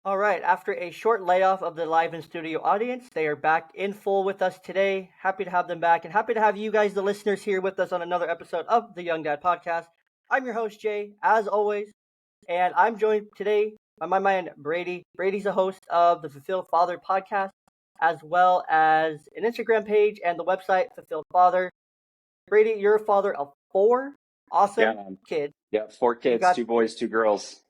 All right, after a short layoff of the live in studio audience, they are back in full with us today. Happy to have them back and happy to have you guys, the listeners, here with us on another episode of the Young Dad Podcast. I'm your host, Jay, as always, and I'm joined today by my man, Brady. Brady's a host of the Fulfilled Father podcast, as well as an Instagram page and the website, Fulfilled Father. Brady, you're a father of four Yeah, awesome man. kids. Yeah, four You kids, got, two boys, two girls.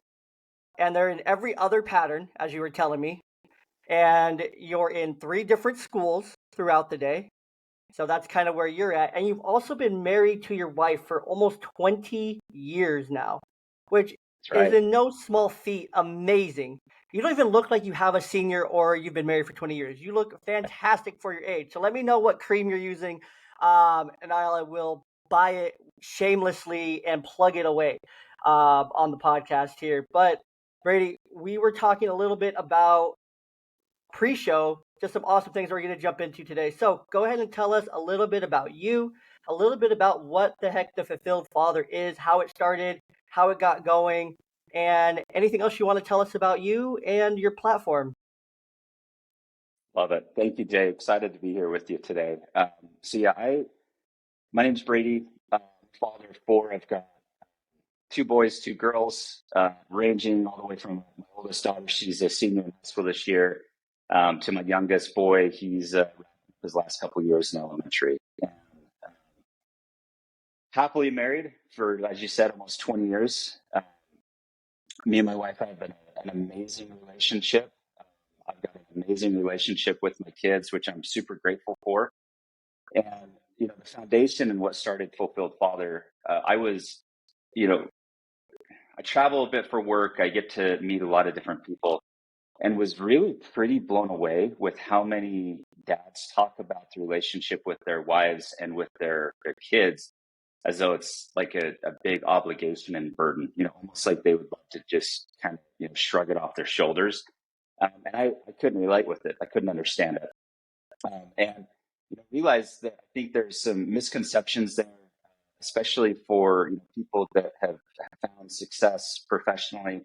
and they're in every other pattern, as you were telling me. And you're in three different schools throughout the day. So that's kind of where you're at. And you've also been married to your wife for almost 20 years now, which That's is right. in no small feat amazing. You don't even look like you have a senior or you've been married for 20 years. You look fantastic for your age. So let me know what cream you're using, and I will buy it shamelessly and plug it away on the podcast here. But Brady, we were talking a little bit about pre-show, just some awesome things we're going to jump into today. So go ahead and tell us a little bit about you, a little bit about what the heck the Fulfilled Father is, how it started, how it got going, and anything else you want to tell us about you and your platform. Love it. Thank you, Jay. Excited to be here with you today. My name's Brady. Father of four. I've got two boys, two girls, ranging all the way from my oldest daughter. She's a senior in high school this year, to my youngest boy. He's his last couple of years in elementary. And, uh, happily married for, as you said, almost 20 years. Me and my wife have an amazing relationship. I've got an amazing relationship with my kids, which I'm super grateful for. And, the foundation and what started Fulfilled Father, you know, I travel a bit for work. I get to meet a lot of different people and was really pretty blown away with how many dads talk about the relationship with their wives and with their kids as though it's like a big obligation and burden, almost like they would love to just kind of, shrug it off their shoulders. And I couldn't relate with it. I couldn't understand it. And realized that I think there's some misconceptions there, especially for people that have found success professionally,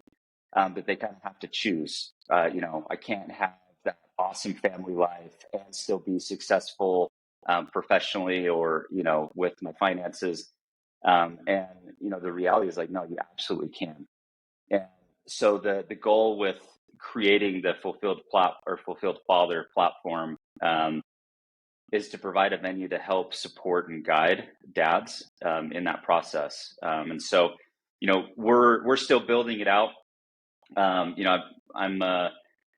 that they kind of have to choose. I can't have that awesome family life and still be successful professionally or with my finances. And the reality is like, no, you absolutely can. And so the goal with creating the Fulfilled Father platform, is to provide a venue to help support and guide dads in that process. And so, we're still building it out. I'm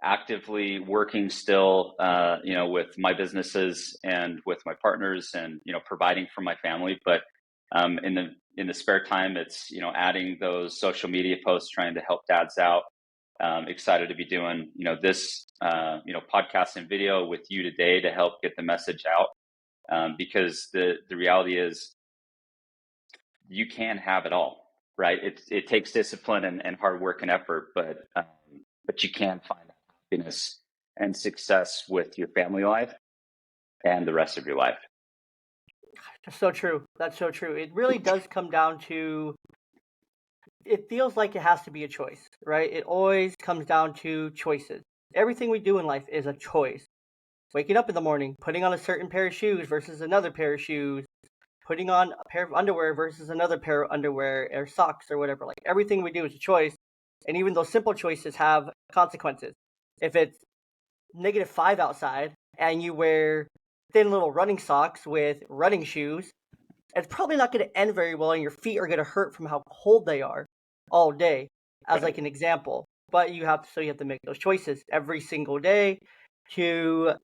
actively working still, with my businesses and with my partners, and providing for my family. But in the spare time, it's adding those social media posts, trying to help dads out. Excited to be doing this podcast and video with you today to help get the message out, because the reality is you can have it all, right? It takes discipline and hard work and effort, but you can find happiness and success with your family life and the rest of your life. That's so true. That's so true. It really does come down to, it feels like it has to be a choice, right? It always comes down to choices. Everything we do in life is a choice. Waking up in the morning, putting on a certain pair of shoes versus another pair of shoes, putting on a pair of underwear versus another pair of underwear or socks or whatever. Like everything we do is a choice. And even those simple choices have consequences. If it's -5 outside and you wear thin little running socks with running shoes, it's probably not going to end very well and your feet are going to hurt from how cold they are all day, as like Right. an example. But you have to make those choices every single day to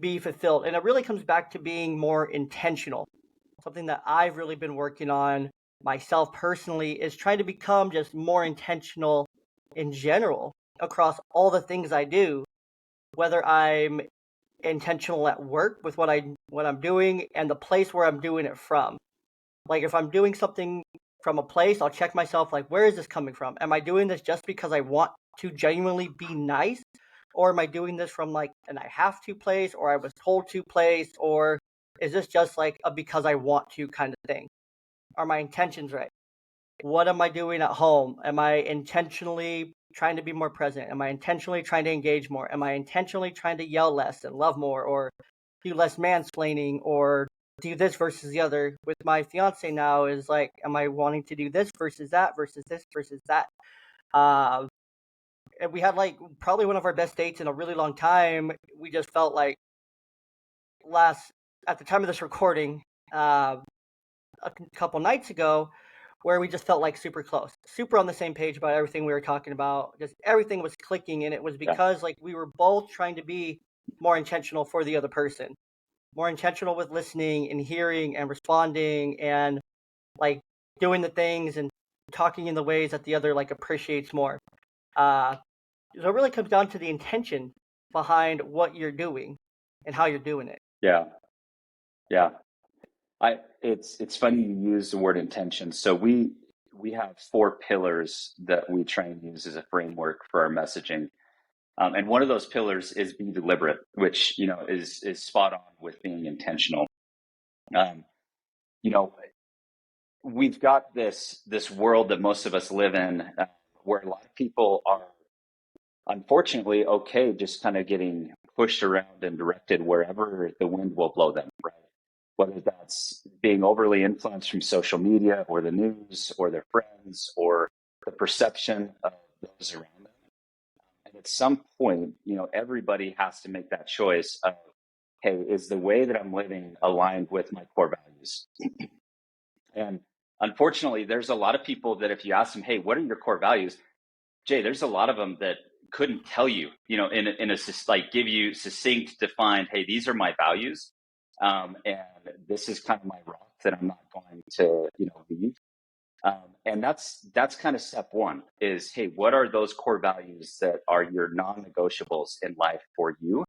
be fulfilled. And it really comes back to being more intentional. Something that I've really been working on myself personally is trying to become just more intentional in general across all the things I do, whether I'm intentional at work with what I'm doing and the place where I'm doing it from. Like if I'm doing something from a place, I'll check myself like, where is this coming from? Am I doing this just because I want to genuinely be nice? Or am I doing this from like an I have to place or I was told to place? Or is this just like a because I want to kind of thing? Are my intentions right? What am I doing at home? Am I intentionally trying to be more present? Am I intentionally trying to engage more? Am I intentionally trying to yell less and love more, or do less mansplaining, or do this versus the other? With my fiance now, is like, am I wanting to do this versus that versus this versus that? Uh, and we had like probably one of our best dates in a really long time. We just felt like last at the time of this recording, uh, a couple nights ago, where we just felt like super close, super on the same page about everything we were talking about. Just everything was clicking, and it was Yeah. because like we were both trying to be more intentional for the other person, more intentional with listening and hearing and responding and like doing the things and talking in the ways that the other like appreciates more. Uh, so it really comes down to the intention behind what you're doing and how you're doing it. Yeah. Yeah. It's funny you use the word intention. So we have four pillars that we try and use as a framework for our messaging. And one of those pillars is be deliberate, which, is spot on with being intentional. Um, you know, we've got this world that most of us live in, where a lot of people are unfortunately okay just kind of getting pushed around and directed wherever the wind will blow them, right? Whether that's being overly influenced from social media or the news or their friends or the perception of those around them. And at some point, everybody has to make that choice of, hey, is the way that I'm living aligned with my core values? And unfortunately, there's a lot of people that if you ask them, hey, what are your core values? Jay, there's a lot of them that couldn't tell you, in a like give you succinct, defined, hey, these are my values. And this is kind of my rock that I'm not going to, leave. And that's kind of step one is, hey, what are those core values that are your non-negotiables in life for you?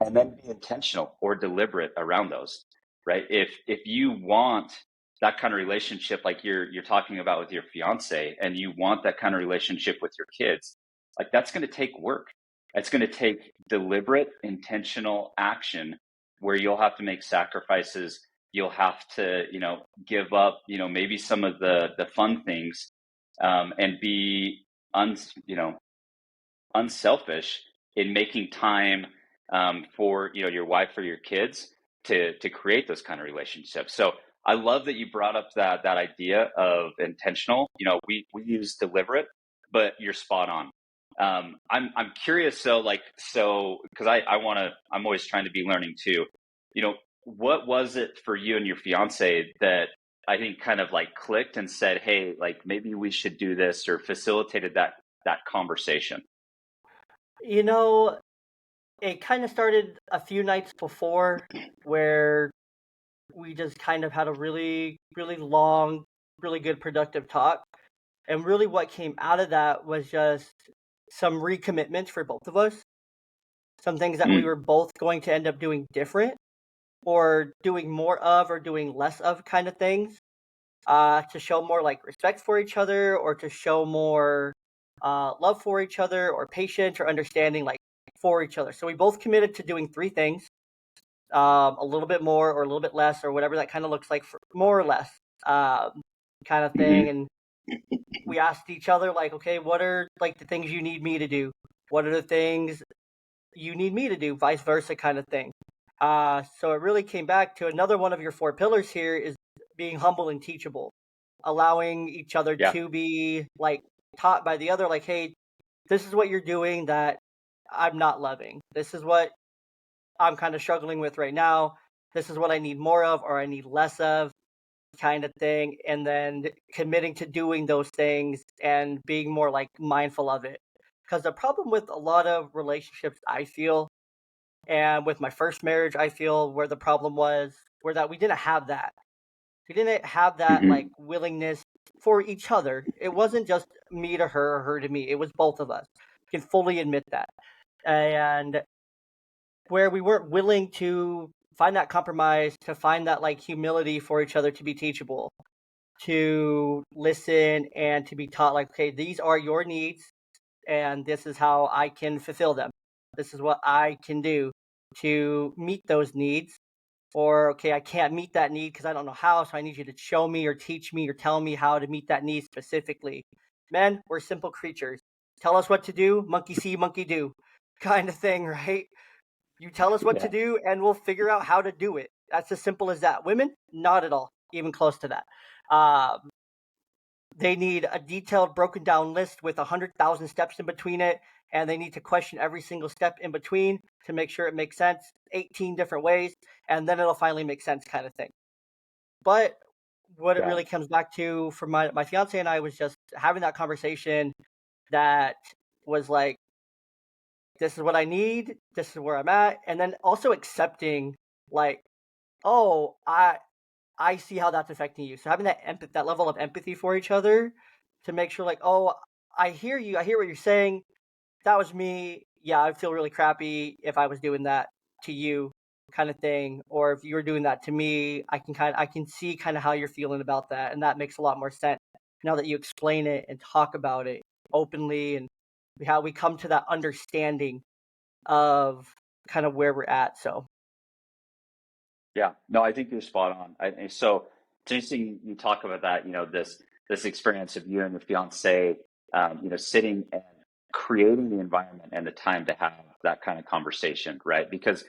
And then be intentional or deliberate around those, right? If you want that kind of relationship like you're talking about with your fiance, and you want that kind of relationship with your kids, like that's going to take work. It's going to take deliberate, intentional action where you'll have to make sacrifices. You'll have to, give up, maybe some of the fun things, and be un, you know, unselfish in making time, for your wife or your kids to create those kind of relationships. So I love that you brought up that idea of intentional. We use deliberate, but you're spot on. I'm curious. So because I'm always trying to be learning too. What was it for you and your fiance that I think kind of like clicked and said, hey, like maybe we should do this, or facilitated that conversation? You know, it kind of started a few nights before where we just kind of had a really, really long, really good productive talk. And really what came out of that was just some recommitments for both of us, some things that we Mm, were both going to end up doing different or doing more of or doing less of kind of things, to show more like respect for each other or to show more love for each other or patience or understanding like for each other. So we both committed to doing three things, a little bit more or a little bit less or whatever that kind of looks like, for more or less, kind of thing. hmm And we asked each other like, okay, what are like the things you need me to do? What are the things you need me to do? Vice versa, kind of thing. So it really came back to another one of your four pillars here is being humble and teachable, allowing each other Yeah. to be like taught by the other, like, hey, this is what you're doing that I'm not loving. This is what I'm kind of struggling with right now. This is what I need more of or I need less of, kind of thing. And then committing to doing those things and being more like mindful of it. Because the problem with a lot of relationships, I feel, and with my first marriage, I feel where the problem was, where that we didn't have that. We didn't have that like hmm willingness for each other. It wasn't just me to her or her to me. It was both of us. I can fully admit that. And where we weren't willing to find that compromise, to find that like humility for each other, to be teachable, to listen and to be taught like, okay, these are your needs and this is how I can fulfill them. This is what I can do to meet those needs. Or, okay, I can't meet that need because I don't know how, so I need you to show me or teach me or tell me how to meet that need specifically. Men, we're simple creatures. tell us what to do, monkey see, monkey do kind of thing, right? You tell us what to Yeah. do and we'll figure out how to do it. That's as simple as that. Women, not at all, even close to that. Um, they need a detailed, broken down list with 100,000 steps in between it, and they need to question every single step in between to make sure it makes sense 18 different ways, and then it'll finally make sense, kind of thing. But what it Yeah. really comes back to for my fiance and I was just having that conversation that was like, this is what I need, this is where I'm at, and then also accepting, like, oh, I see how that's affecting you. So having that level of empathy for each other to make sure, like, oh, I hear you, I hear what you're saying. That was me. Yeah, I'd feel really crappy if I was doing that to you, kind of thing. Or if you were doing that to me, I can see kind of how you're feeling about that, and that makes a lot more sense now that you explain it and talk about it openly, and how we come to that understanding of kind of where we're at. So. Yeah, no, I think you're spot on. So it's interesting you talk about that. This experience of you and your fiance, sitting and creating the environment and the time to have that kind of conversation, right? Because,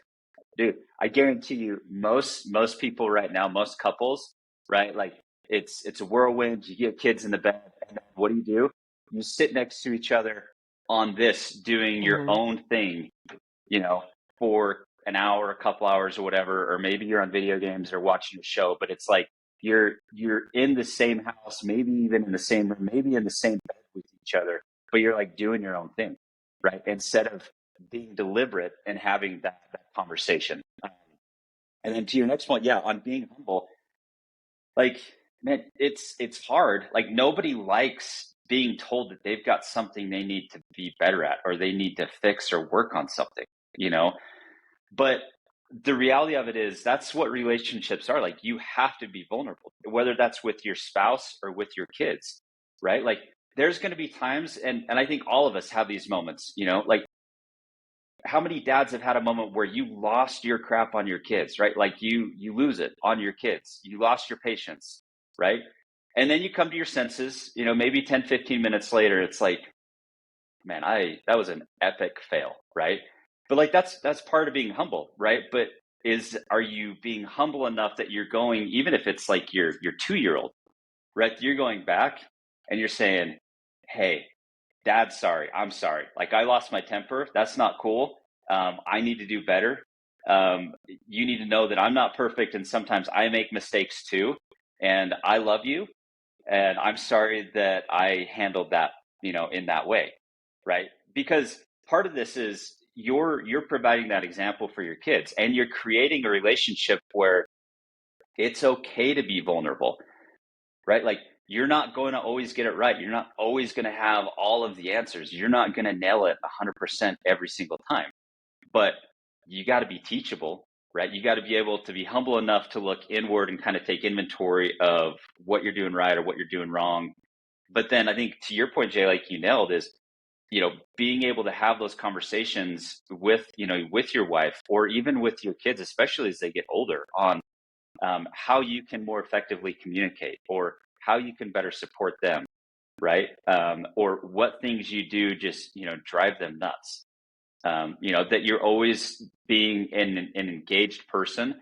dude, I guarantee you, most people right now, most couples, right? Like it's a whirlwind. You get kids in the bed, and then what do? You sit next to each other on this, doing your Hmm. own thing, you know, for an hour, a couple hours or whatever, or maybe you're on video games or watching a show, but it's like you're in the same house, maybe even in the same room, maybe in the same bed with each other, but you're like doing your own thing, right? Instead of being deliberate and having that conversation. And then to your next point, yeah, on being humble, like, man, it's hard. Like nobody likes being told that they've got something they need to be better at or they need to fix or work on something, you know? But the reality of it is that's what relationships are like. You have to be vulnerable, whether that's with your spouse or with your kids, right? Like there's going to be times, and I think all of us have these moments, like how many dads have had a moment where you lost your crap on your kids, right? Like you lose it on your kids. You lost your patience, right? And then you come to your senses, maybe 10, 15 minutes later, it's like, man, I that was an epic fail, right? But like that's part of being humble, right? But are you being humble enough that you're going, even if it's like your 2-year-old, right? You're going back and you're saying, hey, dad, sorry, I'm sorry. Like I lost my temper. That's not cool. I need to do better. You need to know that I'm not perfect and sometimes I make mistakes too. And I love you. And I'm sorry that I handled that, in that way, right? Because part of this is you're providing that example for your kids and you're creating a relationship where it's okay to be vulnerable, right? Like you're not going to always get it right. You're not always going to have all of the answers. You're not going to nail it 100% every single time. But you got to be teachable, right? You got to be able to be humble enough to look inward and kind of take inventory of what you're doing right or what you're doing wrong. But then I think to your point, Jay, like you nailed is, being able to have those conversations with, with your wife or even with your kids, especially as they get older, on how you can more effectively communicate or how you can better support them, right? Or what things you do just, drive them nuts. That you're always being an engaged person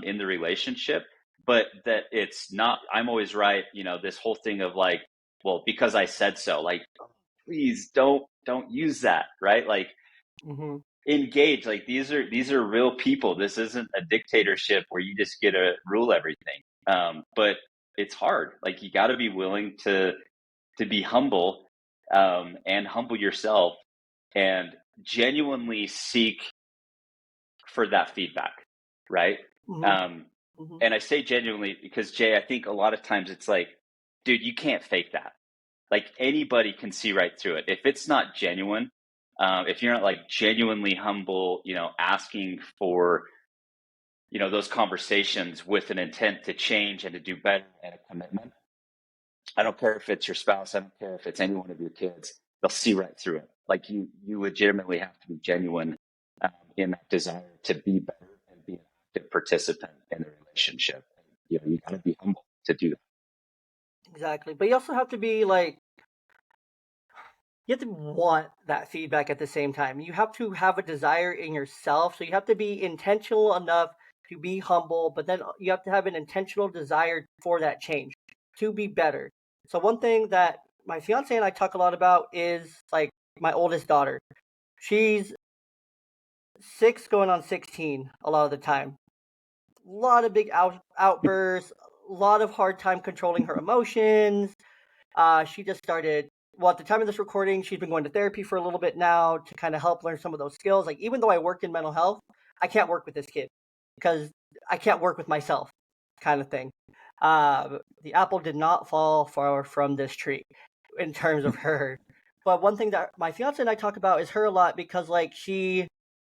in the relationship, but that it's not, I'm always right, this whole thing of like, well, because I said so, like, please don't use that, right? Like Hmm. engage, like these are real people. This isn't a dictatorship where you just get to rule everything. But it's hard. Like you got to be willing to be humble, and humble yourself and genuinely seek for that feedback, right? Hmm. um Hmm. and I say genuinely because, Jay, I think a lot of times it's like, dude, you can't fake that. Like anybody can see right through it if it's not genuine. If you're not like genuinely humble, asking for, those conversations with an intent to change and to do better and a commitment. I don't care if it's your spouse, I don't care if it's any one of your kids, they'll see right through it. Like you legitimately have to be genuine, in that desire to be better and be an active participant in the relationship. You got to be humble to do that. Exactly. But you also have to be like, you have to want that feedback at the same time. You have to have a desire in yourself. So you have to be intentional enough to be humble, but then you have to have an intentional desire for that change to be better. So one thing that my fiance and I talk a lot about is like my oldest daughter. She's 6 going on 16 a lot of the time. A lot of big outbursts, a lot of hard time controlling her emotions. She just started, well, at the time of this recording, she's been going to therapy for a little bit now to kind of help learn some of those skills. Like, even though I work in mental health, I can't work with this kid because I can't work with myself, kind of thing. The apple did not fall far from this tree in terms of her. But one thing that my fiance and I talk about is her a lot because, like, she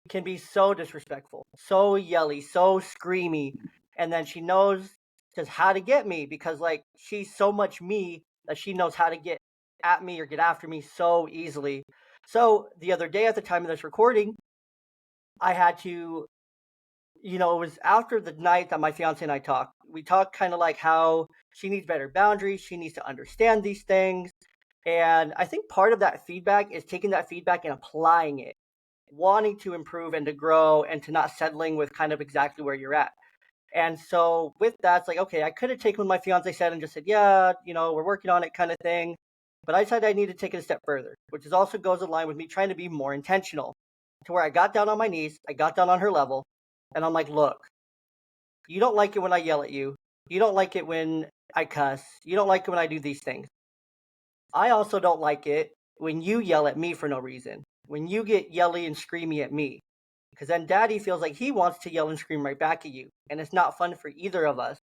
can be so disrespectful, so yelly, so screamy, and then she knows just how to get me because like she's so much me that she knows how to get at me or get after me so easily. So the other day at the time of this recording, I had to, it was after the night that my fiance and I talked. We talked kind of like how she needs better boundaries, she needs to understand these things. And I think part of that feedback is taking that feedback and applying it, wanting to improve and to grow and to not settling with kind of exactly where you're at. And so with that, it's like, okay, I could have taken what my fiance said and just said, yeah, we're working on it kind of thing. But I decided I need to take it a step further, which is also goes in line with me trying to be more intentional to where I got down on my knees, I got down on her level, and I'm like, look, you don't like it when I yell at you. You don't like it when I cuss. You don't like it when I do these things. I also don't like it when you yell at me for no reason, when you get yelly and screamy at me. Because then daddy feels like he wants to yell and scream right back at you. And it's not fun for either of us.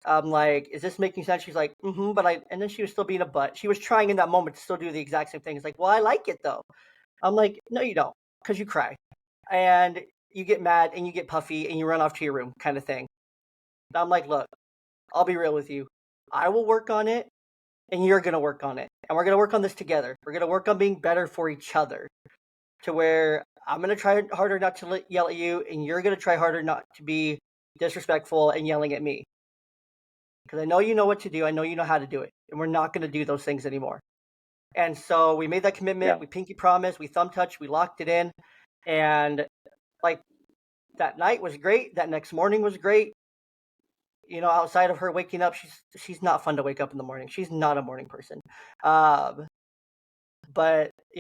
I'm like, is this making sense? She's like, but and then she was still being a butt. She was trying in that moment to still do the exact same thing. It's like, well, I like it though. I'm like, no, you don't. Because you cry. And you get mad and you get puffy and you run off to your room kind of thing. I'm like, look, I'll be real with you. I will work on it and you're going to work on it. And we're going to work on this together. We're going to work on being better for each other to where I'm going to try harder not to yell at you and you're going to try harder not to be disrespectful and yelling at me. Because I know you know what to do. I know you know how to do it. And we're not going to do those things anymore. And so we made that commitment. Yeah. We pinky promised. We thumb touched. We locked it in. And like that night was great. That next morning was great. Outside of her waking up, she's not fun to wake up in the morning. She's not a morning person. But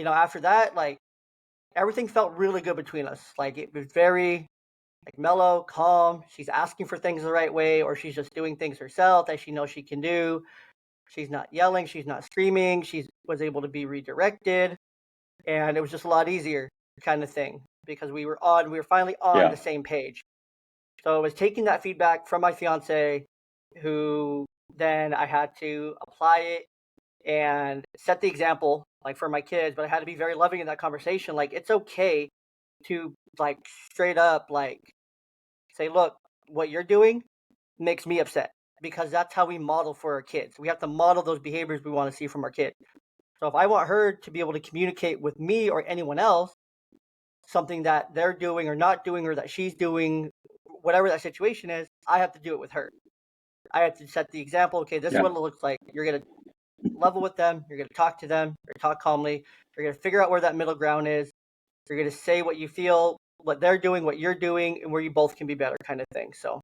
after that, like everything felt really good between us. Like it was very like mellow, calm. She's asking for things the right way, or she's just doing things herself that she knows she can do. She's not yelling. She's not screaming. She was able to be redirected, and it was just a lot easier, kind of thing, because we were finally on Yeah. the same page. So it was taking that feedback from my fiance, who then I had to apply it and set the example, like for my kids. But I had to be very loving in that conversation. Like it's okay to like straight up like say, look, what you're doing makes me upset because that's how we model for our kids. We have to model those behaviors we want to see from our kids. So if I want her to be able to communicate with me or anyone else something that they're doing or not doing or that she's doing, whatever that situation is, I have to do it with her. I have to set the example. Okay, this is Yeah. what it looks like. You're going to level with them. You're going to talk to them. You're going to talk calmly. You're going to figure out where that middle ground is. You're going to say what you feel, what they're doing, what you're doing, and where you both can be better, kind of thing. So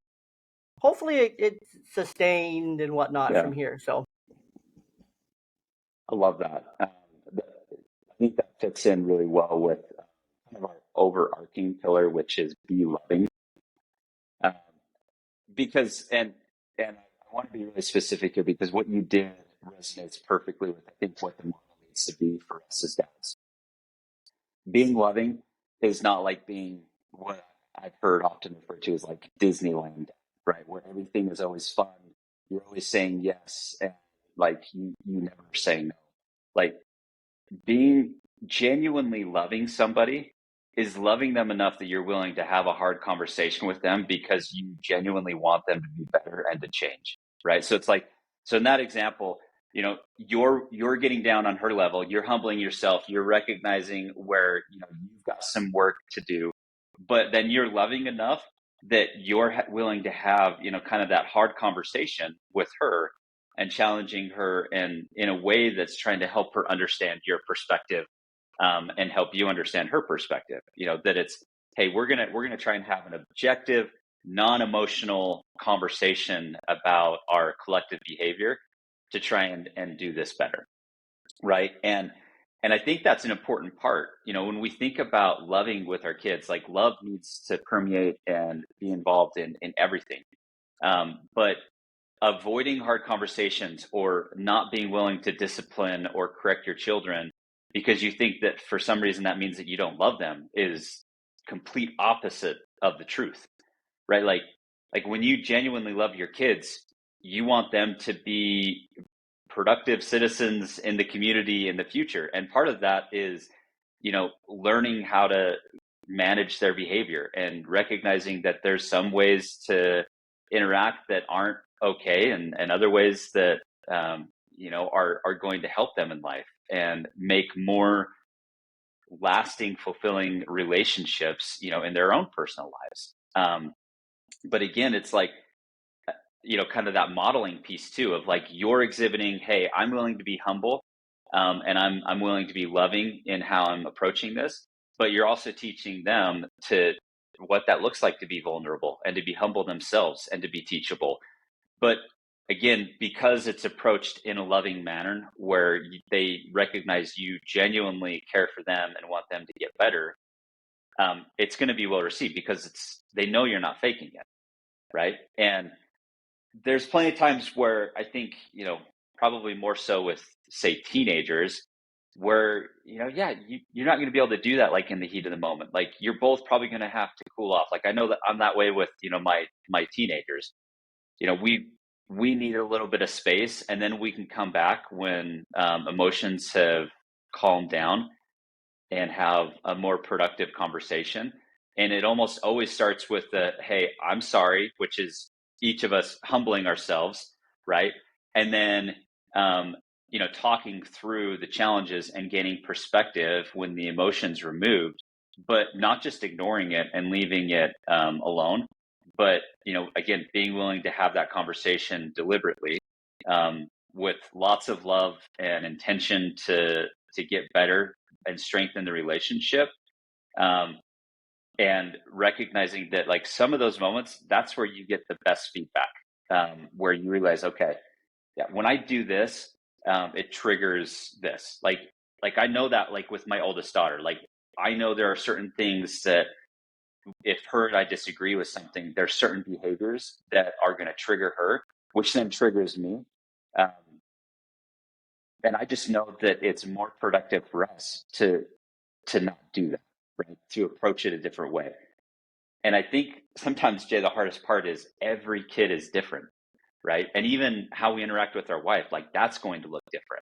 hopefully it's sustained and whatnot Yeah. from here. So I love that. I think that fits in really well with kind of our overarching pillar, which is be loving. Um, because and I want to be really specific here because what you did resonates perfectly with I think what the model needs to be for us as dads. Being loving is not like being what I've heard often referred to as like Disneyland, right? Where everything is always fun. You're always saying yes, and like you never say no. Like being genuinely loving somebody is loving them enough that you're willing to have a hard conversation with them because you genuinely want them to be better and to change, right? So it's like, so in that example, you're getting down on her level, you're humbling yourself, you're recognizing where you've got some work to do, but then you're loving enough that you're willing to have kind of that hard conversation with her, and challenging her in a way that's trying to help her understand your perspective, and help you understand her perspective. That it's, hey, we're gonna try and have an objective, non-emotional conversation about our collective behavior to try and do this better, right? And I think that's an important part. When we think about loving with our kids, like love needs to permeate and be involved in everything. But avoiding hard conversations or not being willing to discipline or correct your children because you think that for some reason that means that you don't love them is complete opposite of the truth, right? Like when you genuinely love your kids, you want them to be productive citizens in the community in the future. And part of that is, learning how to manage their behavior and recognizing that there's some ways to interact that aren't okay, and other ways that, are going to help them in life and make more lasting, fulfilling relationships, in their own personal lives. But again, it's like, kind of that modeling piece too of like you're exhibiting, hey, I'm willing to be humble, and I'm willing to be loving in how I'm approaching this, but you're also teaching them to what that looks like to be vulnerable and to be humble themselves and to be teachable. But again, because it's approached in a loving manner where they recognize you genuinely care for them and want them to get better, it's going to be well received because they know you're not faking it, right? And there's plenty of times where I think, probably more so with, say, teenagers, where, yeah, you're not going to be able to do that like in the heat of the moment. Like you're both probably going to have to cool off. Like I know that I'm that way with, my teenagers. We need a little bit of space, and then we can come back when emotions have calmed down and have a more productive conversation. And it almost always starts with the, hey, I'm sorry, which is each of us humbling ourselves, right? And then, talking through the challenges and gaining perspective when the emotion's removed, but not just ignoring it and leaving it alone. But, again, being willing to have that conversation deliberately, with lots of love and intention to get better and strengthen the relationship, um, and recognizing that like some of those moments, that's where you get the best feedback, where you realize, okay, yeah, when I do this, it triggers this. Like I know that, like with my oldest daughter, like I know there are certain things that if her and I disagree with something, there's certain behaviors that are going to trigger her, which then triggers me. Um, and I just know that it's more productive for us to not do that, right? To approach it a different way. And I think sometimes, Jay, the hardest part is every kid is different, right? And even how we interact with our wife, like that's going to look different.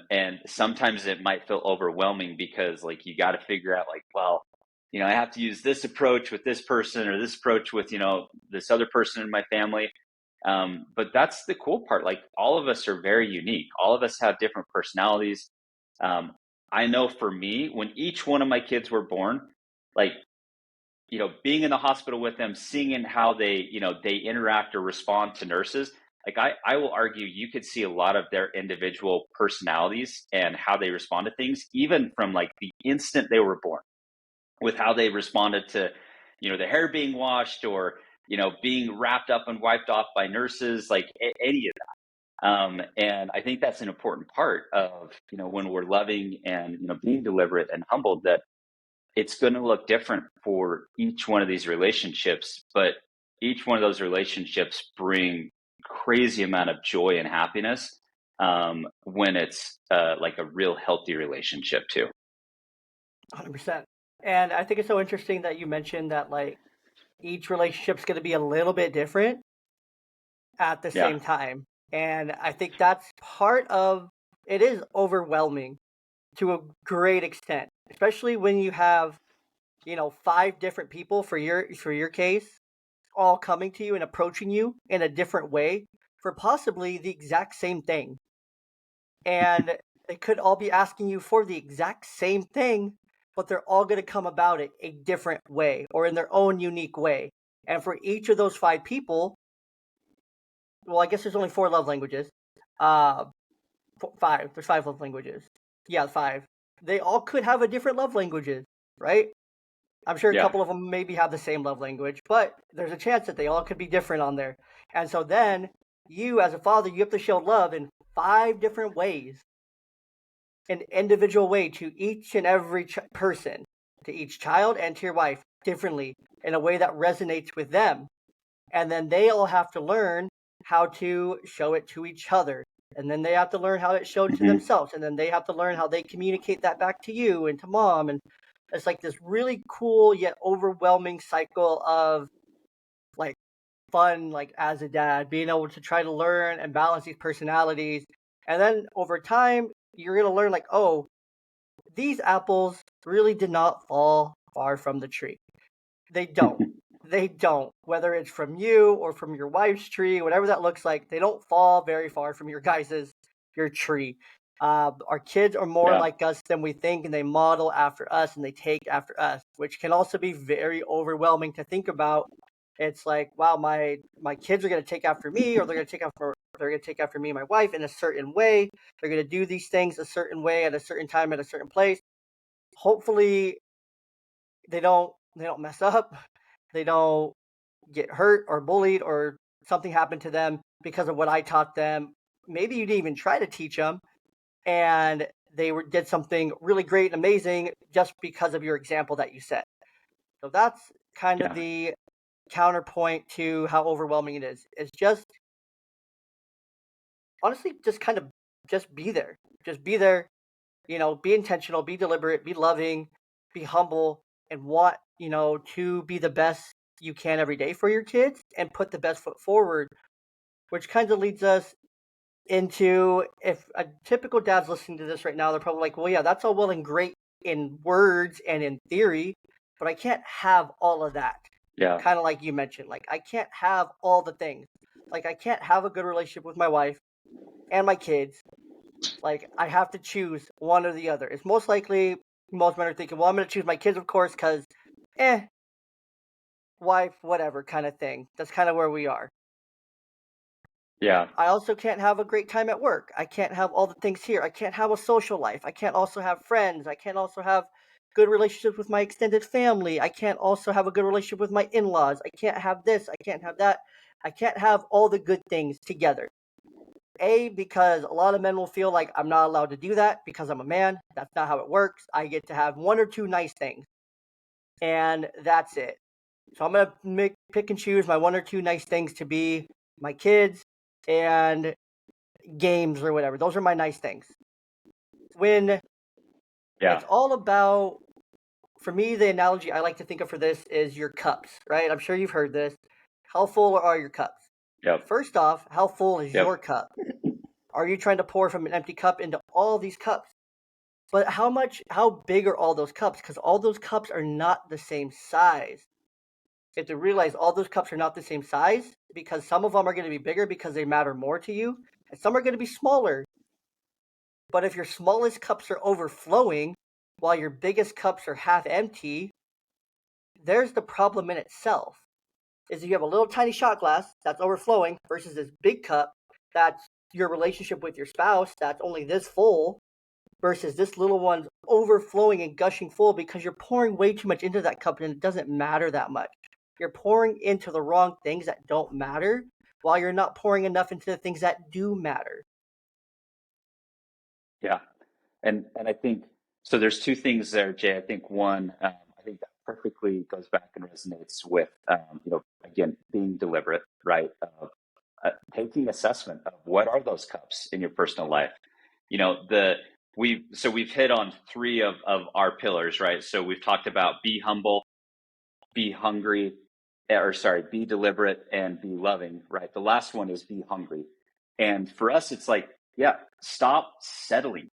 And sometimes it might feel overwhelming because like you got to figure out like, well, I have to use this approach with this person or this approach with, this other person in my family. But that's the cool part. Like all of us are very unique. All of us have different personalities. I know for me, when each one of my kids were born, like, being in the hospital with them, seeing how they interact or respond to nurses, like I will argue you could see a lot of their individual personalities and how they respond to things, even from like the instant they were born, with how they responded to, the hair being washed or, being wrapped up and wiped off by nurses, like any of that. And I think that's an important part of, when we're loving and, being deliberate and humbled, that it's going to look different for each one of these relationships, but each one of those relationships bring crazy amount of joy and happiness, when it's like a real healthy relationship too. 100%. And I think it's so interesting that you mentioned that like each relationship's going to be a little bit different at the Yeah. same time. And I think that's part of it is overwhelming to a great extent, especially when you have, five different people for your case all coming to you and approaching you in a different way for possibly the exact same thing. And they could all be asking you for the exact same thing, but they're all going to come about it a different way or in their own unique way. And for each of those five people, well, I guess there's only 4 love languages. Uh, 5. There's 5 love languages. Yeah, 5. They all could have a different love languages, right? I'm sure a Yeah. couple of them maybe have the same love language, but there's a chance that they all could be different on there. And so then you, as a father, you have to show love in 5 different ways, an individual way to each and every person, to each child and to your wife, differently, in a way that resonates with them. And then they all have to learn how to show it to each other. And then they have to learn how it's showed to Hmm. themselves. And then they have to learn how they communicate that back to you and to mom. And it's like this really cool yet overwhelming cycle of like fun, like as a dad, being able to try to learn and balance these personalities. And then over time, you're going to learn like, oh, these apples really did not fall far from the tree. They don't. They don't. Whether it's from you or from your wife's tree, whatever that looks like, they don't fall very far from your tree. Our kids are more Yeah. like us than we think, and they model after us and they take after us, which can also be very overwhelming to think about. It's like, wow, my kids are going to take after me, or they're going to take after me and my wife in a certain way. They're going to do these things a certain way at a certain time at a certain place. Hopefully, they don't mess up. They don't get hurt or bullied or something happened to them because of what I taught them. Maybe you didn't even try to teach them, and did something really great and amazing just because of your example that you set. So that's kind of Yeah. the counterpoint to how overwhelming it is. It's just honestly just kind of just be there. Just be there, be intentional, be deliberate, be loving, be humble, and want, to be the best you can every day for your kids and put the best foot forward, which kind of leads us into, if a typical dad's listening to this right now, they're probably like, well, yeah, that's all well and great in words and in theory, but I can't have all of that. Yeah. Kind of like you mentioned, like I can't have all the things. Like I can't have a good relationship with my wife and my kids. Like I have to choose one or the other. It's most likely most men are thinking, well, I'm going to choose my kids, of course, because, wife, whatever kind of thing. That's kind of where we are. Yeah. I also can't have a great time at work. I can't have all the things here. I can't have a social life. I can't also have friends. I can't also have good relationships with my extended family. I can't also have a good relationship with my in-laws. I can't have this. I can't have that. I can't have all the good things together. Because a lot of men will feel like I'm not allowed to do that because I'm a man. That's not how it works. I get to have one or two nice things, and that's it. So I'm gonna pick and choose my one or two nice things to be my kids and games or whatever. Those are my nice things. When Yeah. it's all about, for me, the analogy I like to think of for this is your cups, right? I'm sure you've heard this. How full are your cups? Yep. First off, how full is Yep. your cup? Are you trying to pour from an empty cup into all these cups? But how big are all those cups? Because all those cups are not the same size. You have to realize all those cups are not the same size because some of them are going to be bigger because they matter more to you, and some are going to be smaller. But if your smallest cups are overflowing while your biggest cups are half empty, there's the problem in itself. Is you have a little tiny shot glass that's overflowing versus this big cup that's your relationship with your spouse that's only this full versus this little one's overflowing and gushing full because you're pouring way too much into that cup and it doesn't matter that much. You're pouring into the wrong things that don't matter while you're not pouring enough into the things that do matter. Yeah. And I think so. There's two things there, Jay. I think one, I think that perfectly goes back and resonates with, again, being deliberate, right? Taking assessment of what are those cups in your personal life. You know, we've hit on three of our pillars, right? So we've talked about be humble, be hungry, or sorry, be deliberate and be loving, right? The last one is be hungry. And for us, it's like, yeah, stop settling,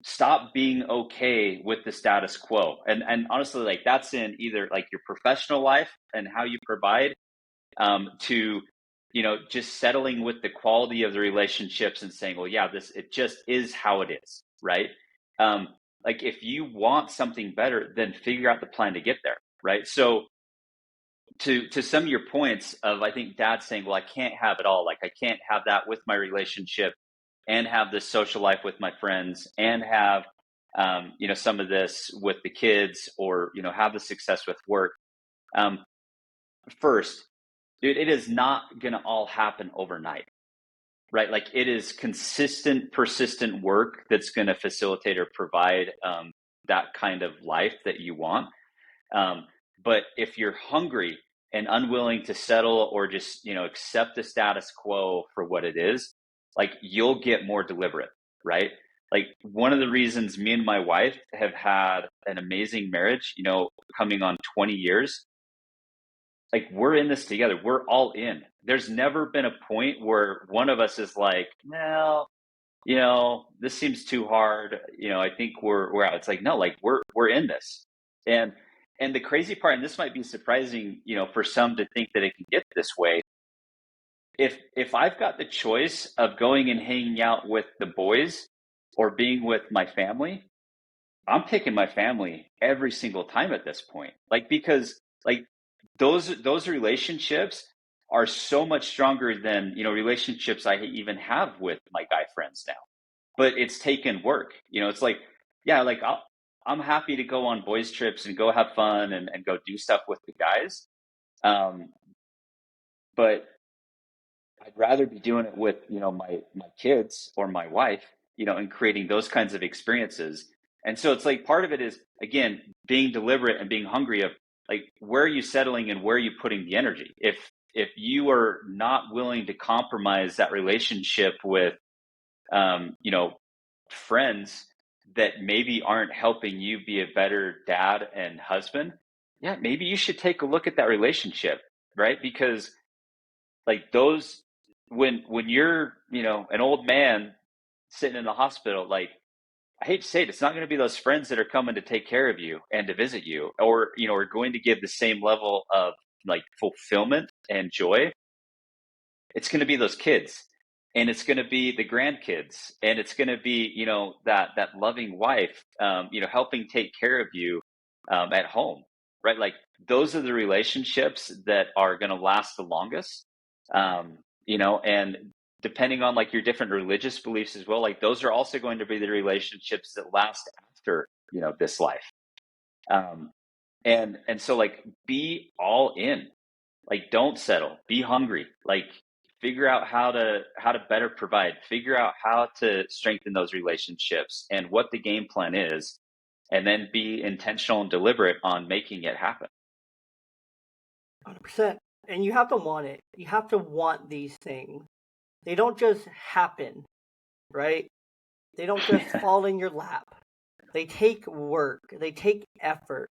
stop being okay with the status quo. And honestly, like that's in either like your professional life and how you provide, to just settling with the quality of the relationships and saying, well, yeah, this, it just is how it is, right? um like if you want something better, then figure out the plan to get there, right? So to some of your points of, I think dad saying, well, I can't have it all. Like I can't have that with my relationship and have this social life with my friends and have, some of this with the kids, or, have the success with work. Um, First, dude, it is not going to all happen overnight, right? Like it is consistent, persistent work that's going to facilitate or provide that kind of life that you want. But if you're hungry and unwilling to settle or just, accept the status quo for what it is, like you'll get more deliberate, right? Like one of the reasons me and my wife have had an amazing marriage, coming on 20 years, like we're in this together. We're all in. There's never been a point where one of us is like, no, this seems too hard. I think we're out. It's like, no, like we're in this. And the crazy part, and this might be surprising, for some to think that it can get this way. If I've got the choice of going and hanging out with the boys or being with my family, I'm picking my family every single time at this point. Like because like those relationships are so much stronger than, relationships I even have with my guy friends now. But it's taken work. It's like, yeah, like I'm happy to go on boys trips and go have fun and go do stuff with the guys. But I'd rather be doing it with, my kids or my wife, and creating those kinds of experiences. And so it's like part of it is, again, being deliberate and being hungry of like, where are you settling and where are you putting the energy? If you are not willing to compromise that relationship with, friends that maybe aren't helping you be a better dad and husband, yeah, maybe you should take a look at that relationship, right? Because like those, when you're, an old man sitting in the hospital, like I hate to say it, it's not going to be those friends that are coming to take care of you and to visit you, or, are going to give the same level of like fulfillment and joy. It's going to be those kids, and it's going to be the grandkids, and it's going to be, that loving wife, helping take care of you at home, right? Like those are the relationships that are going to last the longest. And depending on like your different religious beliefs as well, like those are also going to be the relationships that last after, this life. And so like be all in, like don't settle, be hungry, like figure out how to better provide, figure out how to strengthen those relationships and what the game plan is, and then be intentional and deliberate on making it happen. 100%. And you have to want it. You have to want these things. They don't just happen, right? They don't just fall in your lap. They take work. They take effort.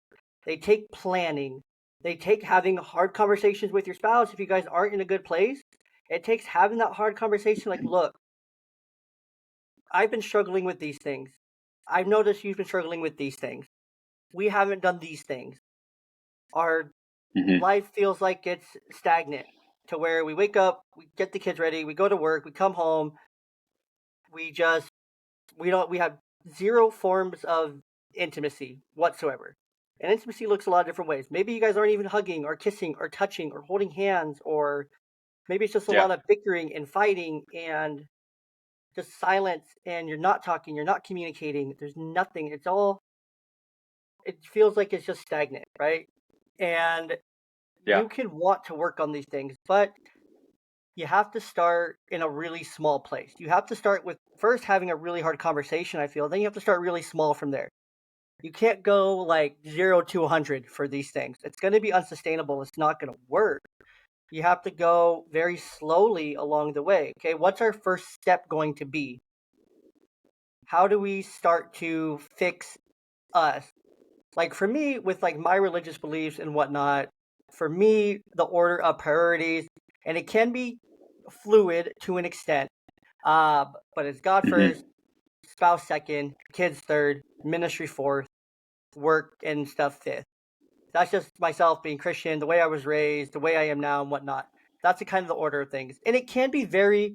They take planning. They take having hard conversations with your spouse if you guys aren't in a good place. It takes having that hard conversation like, look, I've been struggling with these things. I've noticed you've been struggling with these things. We haven't done these things. Our Mm-hmm. life feels like it's stagnant to where we wake up, we get the kids ready, we go to work, we come home, we just we have zero forms of intimacy whatsoever. And intimacy looks a lot of different ways. Maybe you guys aren't even hugging or kissing or touching or holding hands, or maybe it's just a Yeah. lot of bickering and fighting and just silence, and you're not talking, you're not communicating. There's nothing. It feels like it's just stagnant, right? And Yeah. you can want to work on these things, but you have to start in a really small place. You have to start with first having a really hard conversation, I feel. Then you have to start really small from there. You can't go like 0 to 100 for these things. It's going to be unsustainable. It's not going to work. You have to go very slowly along the way. Okay, what's our first step going to be? How do we start to fix us? Like for me, with like my religious beliefs and whatnot, for me, the order of priorities, and it can be fluid to an extent, but it's God Mm-hmm. first, spouse second, kids third, ministry fourth, work and stuff fifth. That's just myself being Christian, the way I was raised, the way I am now, and whatnot. That's the kind of the order of things, and it can be very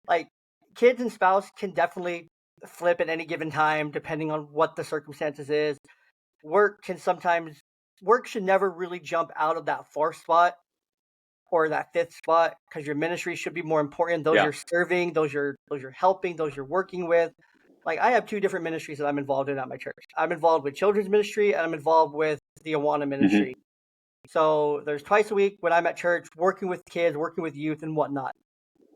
like kids and spouse can definitely flip at any given time depending on what the circumstances is. Work can sometimes work should never really jump out of that fourth spot or that fifth spot, because your ministry should be more important. Those Yeah. you're serving, those you're helping, those you're working with. Like, I have two different ministries that I'm involved in at my church. I'm involved with children's ministry and I'm involved with the Awana Hmm. ministry. So there's twice a week when I'm at church working with kids, working with youth and whatnot.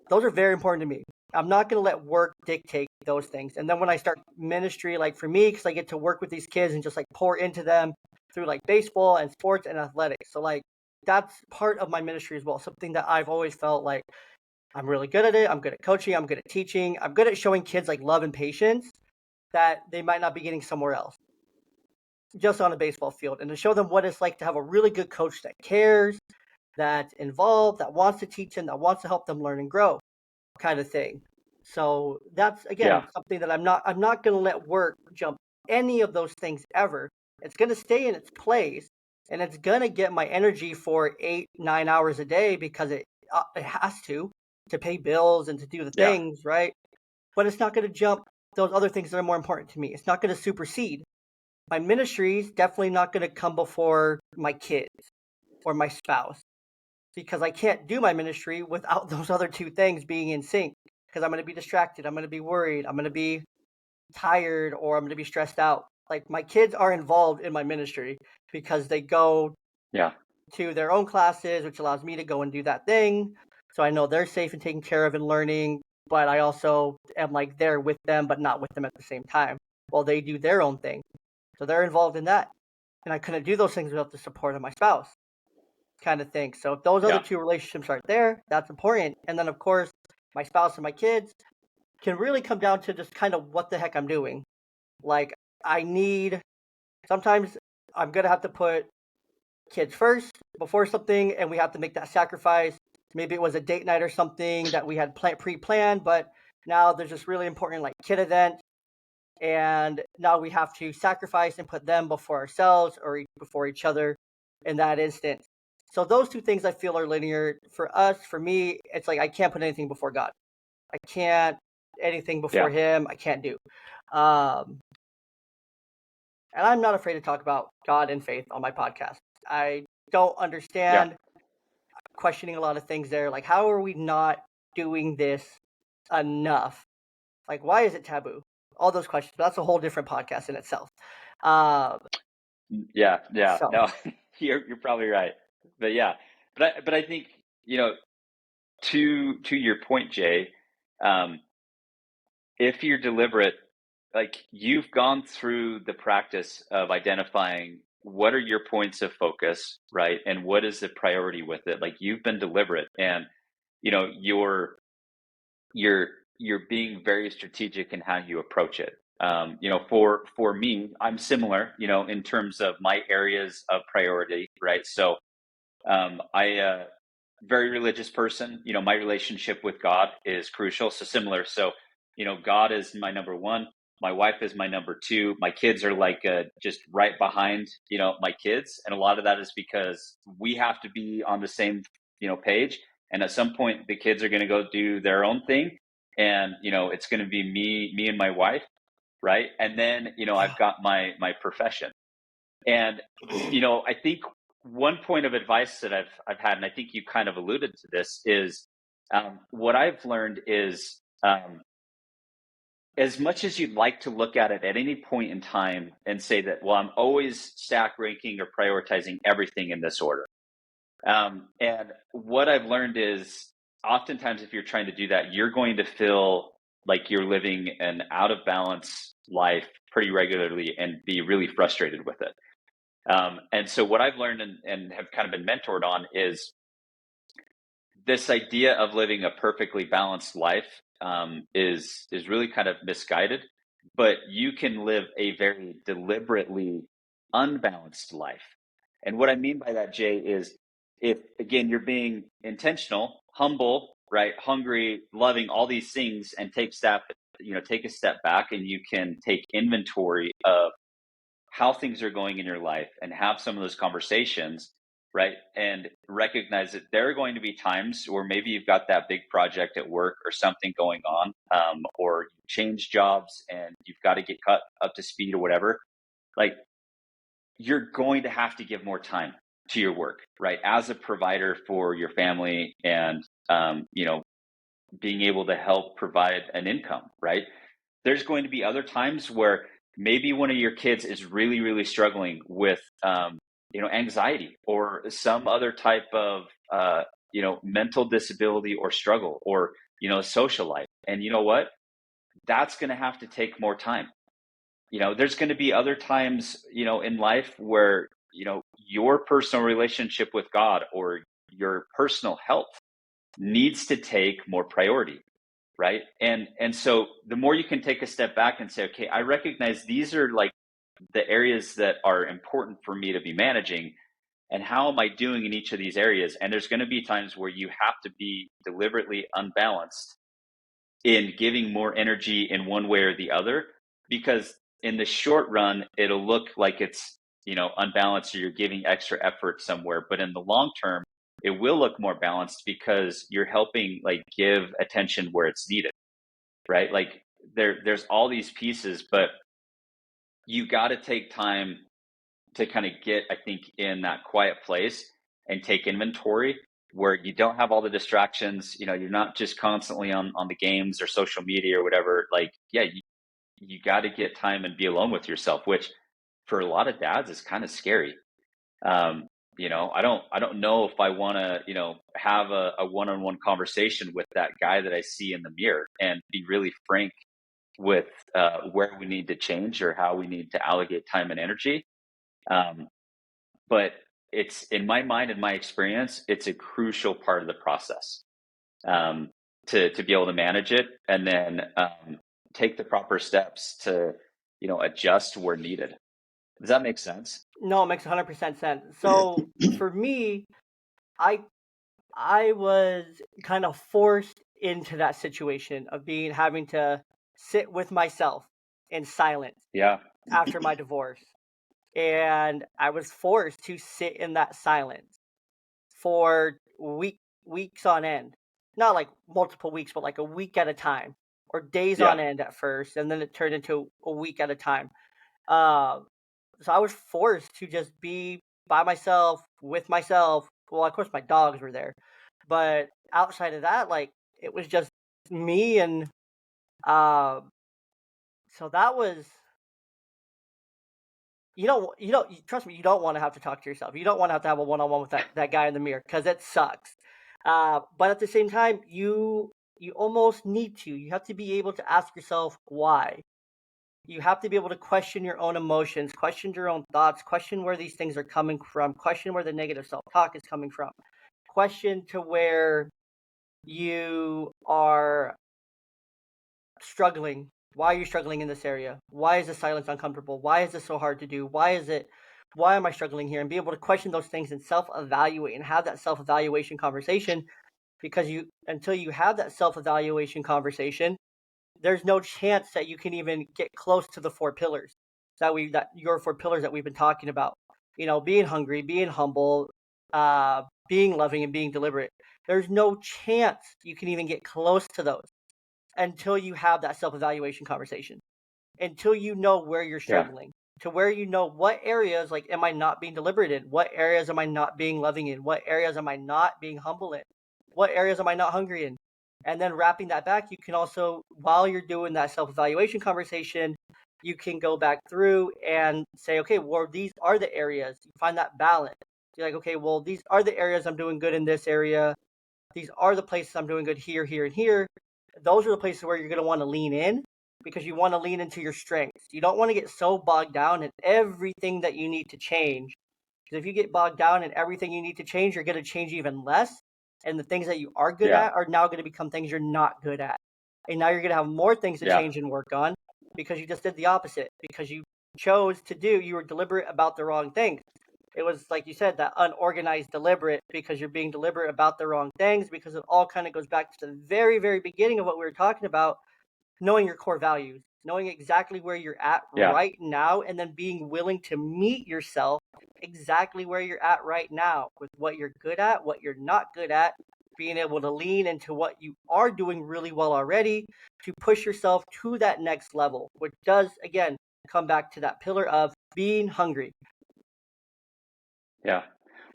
Those are very important to me. I'm not going to let work dictate those things. And then when I start ministry, like for me, because I get to work with these kids and just like pour into them through like baseball and sports and athletics. So like that's part of my ministry as well. Something that I've always felt like I'm really good at it. I'm good at coaching. I'm good at teaching. I'm good at showing kids like love and patience that they might not be getting somewhere else, just on a baseball field, and to show them what it's like to have a really good coach that cares, that's involved, that wants to teach them, that wants to help them learn and grow, kind of thing. So that's Yeah. again something that I'm not going to let work jump any of those things ever. It's going to stay in its place, and it's going to get my energy for 8-9 hours a day because it has to pay bills and to do the Yeah. things right. But it's not going to jump those other things that are more important to me. It's not going to supersede my ministry. Is definitely not going to come before my kids or my spouse, because I can't do my ministry without those other two things being in sync. Because I'm going to be distracted, I'm going to be worried, I'm going to be tired, or I'm going to be stressed out. Like, my kids are involved in my ministry because they go Yeah. to their own classes, which allows me to go and do that thing. So I know they're safe and taken care of and learning, but I also am like there with them, but not with them at the same time while they do their own thing. So they're involved in that. And I couldn't do those things without the support of my spouse, kind of thing. So if those other Yeah. two relationships aren't there, that's important. And then, of course, my spouse and my kids can really come down to just kind of what the heck I'm doing. Like, I need, sometimes I'm going to have to put kids first before something, and we have to make that sacrifice. Maybe it was a date night or something that we had pre-planned, but now there's this really important like kid event, and now we have to sacrifice and put them before ourselves or before each other in that instance. So those two things I feel are linear. For us, for me, it's like I can't put anything before God. I can't anything before Yeah. Him. I can't do. Um, and I'm not afraid to talk about God and faith on my podcast. I don't Yeah. understand questioning a lot of things there. Like, how are we not doing this enough? Like, why is it taboo? All those questions. But that's a whole different podcast in itself. Um, Yeah. Yeah. so No, you're probably right. But yeah, but I think, to your point, Jay, um, if you're deliberate, like you've gone through the practice of identifying what are your points of focus, right? And what is the priority with it? Like you've been deliberate and you know, you're you're being very strategic in how you approach it. For me, I'm similar, in terms of my areas of priority, right? So I very religious person. My relationship with God is crucial. So similar. So God is my number one. My wife is my number two. My kids are like just right behind my kids, and a lot of that is because we have to be on the same page. And at some point, the kids are going to go do their own thing, and it's going to be me and my wife, right? And then yeah. I've got my profession. And I think one point of advice that I've had, and I think you kind of alluded to this, is what I've learned is as much as you'd like to look at it at any point in time and say that, well, I'm always stack ranking or prioritizing everything in this order. And what I've learned is oftentimes if you're trying to do that, you're going to feel like you're living an out of balance life pretty regularly and be really frustrated with it. And so what I've learned and have kind of been mentored on is this idea of living a perfectly balanced life is really kind of misguided, but you can live a very deliberately unbalanced life. And what I mean by that, Jay, is if again you're being intentional, humble, right, hungry, loving, all these things, and take a step back, and you can take inventory of how things are going in your life and have some of those conversations, right? And recognize that there are going to be times where maybe you've got that big project at work or something going on, or you change jobs and you've got to get cut up to speed or whatever. Like you're going to have to give more time to your work, right? As a provider for your family and, being able to help provide an income, right? There's going to be other times where maybe one of your kids is really, really struggling with, anxiety or some other type of, mental disability or struggle or, social life. And you know what? That's going to have to take more time. There's going to be other times, in life where, your personal relationship with God or your personal health needs to take more priority, right? And so the more you can take a step back and say, okay, I recognize these are like the areas that are important for me to be managing, and how am I doing in each of these areas? And there's going to be times where you have to be deliberately unbalanced in giving more energy in one way or the other, because in the short run it'll look like it's, unbalanced, or you're giving extra effort somewhere, but in the long term it will look more balanced because you're helping like give attention where it's needed, right? Like there's all these pieces, but you got to take time to kind of get, I think, in that quiet place and take inventory where you don't have all the distractions. You're not just constantly on the games or social media or whatever. Like, yeah, you got to get time and be alone with yourself, which for a lot of dads is kind of scary. I don't know if I want to, have a one-on-one conversation with that guy that I see in the mirror and be really frank with where we need to change or how we need to allocate time and energy. Um, but it's, in my mind and my experience, it's a crucial part of the process, um, to be able to manage it, and then take the proper steps to adjust where needed. Does that make sense? No, it makes 100% sense. So for me, I I was kind of forced into that situation of having to sit with myself in silence Yeah. after my divorce. And I was forced to sit in that silence for weeks on end. Not like multiple weeks, but like a week at a time, or days Yeah. on end at first, and then it turned into a week at a time. Uh, so I was forced to just be by myself with myself. Well, of course my dogs were there, but outside of that, like, it was just me. And um, so that was, trust me, you don't want to have to talk to yourself. You don't want to have a one-on-one with that guy in the mirror, because it sucks. But at the same time, you almost need to. You have to be able to ask yourself why. You have to be able to question your own emotions, question your own thoughts, question where these things are coming from, question where the negative self-talk is coming from, question to where you are struggling. Why are you struggling in this area? Why is the silence uncomfortable? Why is this so hard to do? Why am I struggling here? And be able to question those things and self-evaluate and have that self-evaluation conversation, because until you have that self-evaluation conversation, there's no chance that you can even get close to the four pillars that your four pillars that we've been talking about. Being hungry, being humble, being loving, and being deliberate. There's no chance you can even get close to those until you have that self-evaluation conversation, until you know where you're Yeah. struggling, to where you know what areas, like, am I not being deliberate in, what areas am I not being loving in, what areas am I not being humble in, what areas am I not hungry in. And then wrapping that back, you can also, while you're doing that self-evaluation conversation, you can go back through and say, okay, well, these are the areas. You find that balance. You're like, okay, well, these are the areas I'm doing good in this area. These are the places I'm doing good here, here, and here. Those are the places where you're going to want to lean in, because you want to lean into your strengths. You don't want to get so bogged down in everything that you need to change. Because if you get bogged down in everything you need to change, you're going to change even less. And the things that you are good Yeah. at are now going to become things you're not good at. And now you're going to have more things to Yeah. change and work on, because you just did the opposite, because you were deliberate about the wrong things. It was, like you said, that unorganized deliberate, because you're being deliberate about the wrong things, because it all kind of goes back to the very, very beginning of what we were talking about, knowing your core values, knowing exactly where you're at Yeah. right now, and then being willing to meet yourself exactly where you're at right now, with what you're good at, what you're not good at, being able to lean into what you are doing really well already to push yourself to that next level, which does, again, come back to that pillar of being hungry. Yeah.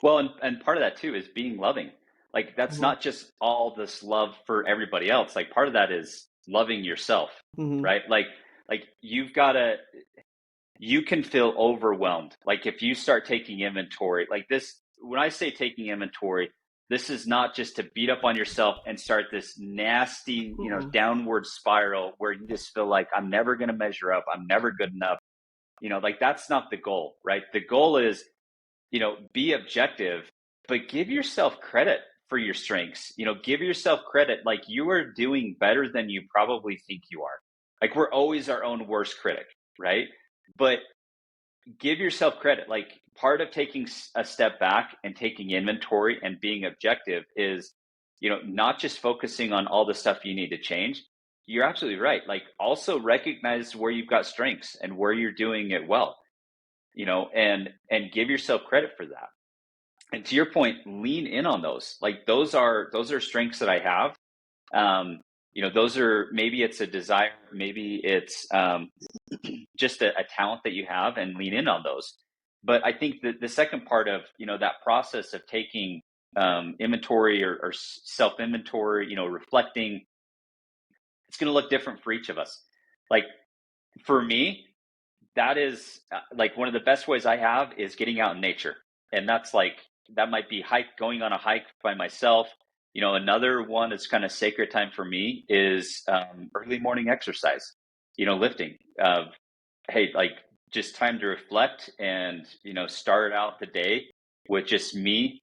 Well, and part of that too is being loving. Like that's Hmm. not just all this love for everybody else. Like part of that is loving yourself, Hmm. right? Like you've got to you can feel overwhelmed. Like if you start taking inventory, like this, when I say taking inventory, this is not just to beat up on yourself and start this nasty, Hmm. downward spiral where you just feel like I'm never going to measure up. I'm never good enough. Like that's not the goal, right? The goal is, be objective, but give yourself credit for your strengths. Give yourself credit. Like you are doing better than you probably think you are. Like we're always our own worst critic, right? But give yourself credit. Like part of taking a step back and taking inventory and being objective is, not just focusing on all the stuff you need to change. You're absolutely right. Like also recognize where you've got strengths and where you're doing it well, and give yourself credit for that. And to your point, lean in on those. Like those are strengths that I have. Those are, maybe it's a desire, maybe it's just a talent that you have, and lean in on those. But I think that the second part of that process of taking inventory or self inventory, reflecting, it's going to look different for each of us. Like for me, that is like one of the best ways I have is getting out in nature. And that's like, that might be going on a hike by myself. Another one that's kind of sacred time for me is early morning exercise, lifting. Hey, like just time to reflect and, start out the day with just me,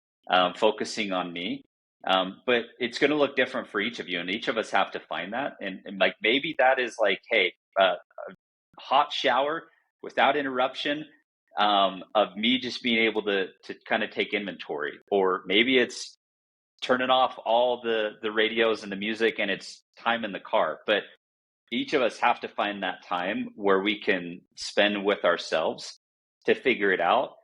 focusing on me. But it's going to look different for each of you, and each of us have to find that. And like maybe that is like, hey, hot shower without interruption, of me just being able to kind of take inventory. Or maybe it's turning off all the radios and the music and it's time in the car. But each of us have to find that time where we can spend with ourselves to figure it out,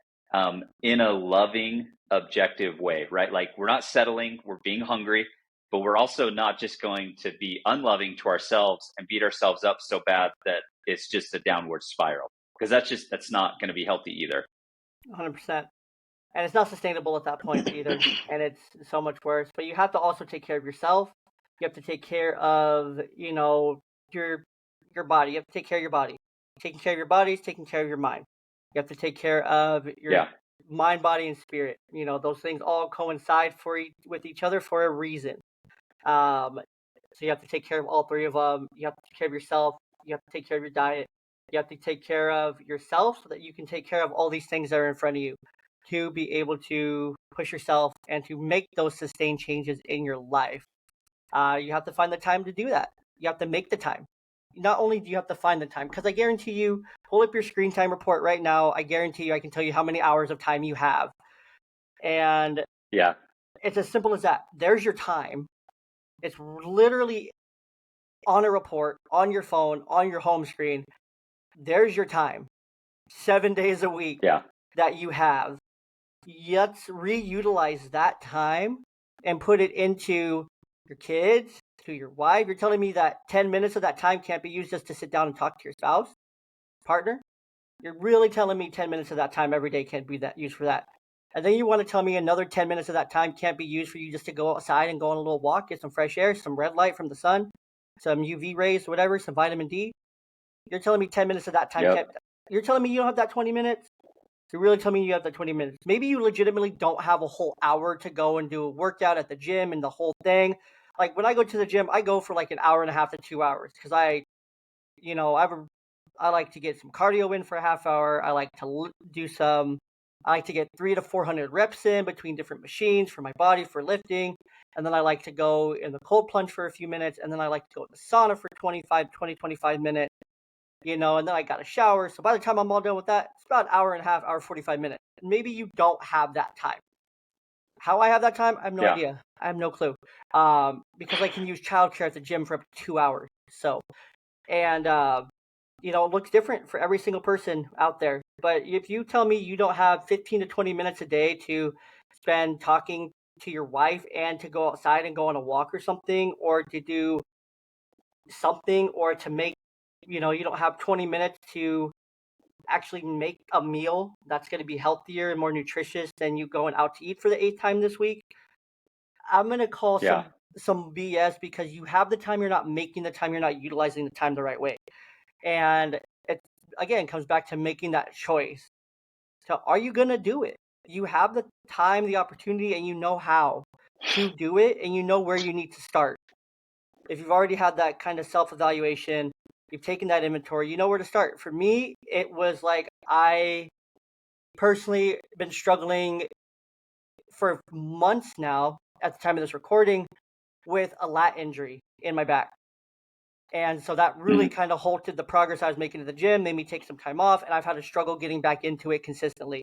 in a loving, objective way, right? Like we're not settling, we're being hungry, but we're also not just going to be unloving to ourselves and beat ourselves up so bad that it's just a downward spiral, because that's not going to be healthy either. 100%. And it's not sustainable at that point either. And it's so much worse. But you have to also take care of yourself. You have to take care of, your your body. You have to take care of your body. Taking care of your body is taking care of your mind. You have to take care of your Yeah. mind, body, and spirit. Those things all coincide with each other for a reason. Um, so you have to take care of all three of them. You have to take care of yourself. You have to take care of your diet. You have to take care of yourself so that you can take care of all these things that are in front of you to be able to push yourself and to make those sustained changes in your life. You have to find the time to do that. You have to make the time. Not only do you have to find the time, because I guarantee you, pull up your screen time report right now. I guarantee you, I can tell you how many hours of time you have. And Yeah. it's as simple as that. There's your time. It's literally on a report, on your phone, on your home screen. There's your time. 7 days a week Yeah. that you have. Let's reutilize that time and put it into your kids, to your wife. You're telling me that 10 minutes of that time can't be used just to sit down and talk to your spouse, partner? You're really telling me 10 minutes of that time every day can't be that used for that. And then you want to tell me another 10 minutes of that time can't be used for you just to go outside and go on a little walk, get some fresh air, some red light from the sun, some UV rays, whatever, some vitamin D. You're telling me 10 minutes of that time Yep. can't. You're telling me you don't have that 20 minutes? You're really telling me you have that 20 minutes. Maybe you legitimately don't have a whole hour to go and do a workout at the gym and the whole thing. Like when I go to the gym, I go for like an hour and a half to 2 hours because I like to get some cardio in for a half hour. I like to do some. I like to get 300 to 400 reps in between different machines for my body for lifting. And then I like to go in the cold plunge for a few minutes. And then I like to go in the sauna for 25 minutes, and then I got a shower. So by the time I'm all done with that, it's about an hour and a half, hour, 45 minutes. And maybe you don't have that time. How I have that time, I have no Yeah. idea. I have no clue. Because I can use childcare at the gym for up to 2 hours. So, and, it looks different for every single person out there. But if you tell me you don't have 15 to 20 minutes a day to spend talking to your wife and to go outside and go on a walk or something, or to do something, or to make, you don't have 20 minutes to actually make a meal that's going to be healthier and more nutritious than you going out to eat for the 8th time this week, I'm going to call Yeah. some BS, because you have the time, you're not making the time, you're not utilizing the time the right way. And it again comes back to making that choice. So are you going to do it? You have the time, the opportunity, and you know how to do it, and you know where you need to start. If you've already had that kind of self-evaluation, you've taken that inventory, you know where to start. For me, it was like I personally been struggling for months now at the time of this recording with a lat injury in my back. And so that really Mhm. kind of halted the progress I was making at the gym, made me take some time off, and I've had a struggle getting back into it consistently.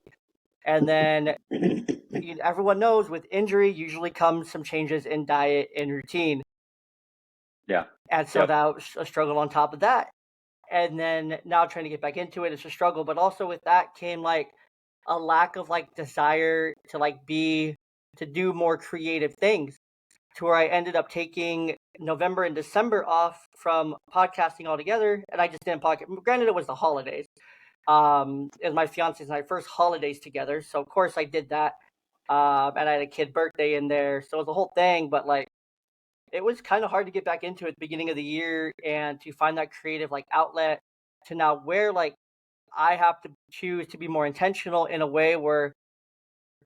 And then everyone knows with injury usually comes some changes in diet and routine. Yeah. And so Yep. that was a struggle on top of that. And then now trying to get back into it, it's a struggle. But also with that came like a lack of like desire to to do more creative things, to where I ended up taking November and December off from podcasting altogether. And I just didn't podcast. Granted, it was the holidays. It was my fiance's and my first holidays together. So of course I did that. And I had a kid birthday in there. So it was the whole thing, but like it was kind of hard to get back into it at the beginning of the year, and to find that creative like outlet, to now where like I have to choose to be more intentional in a way where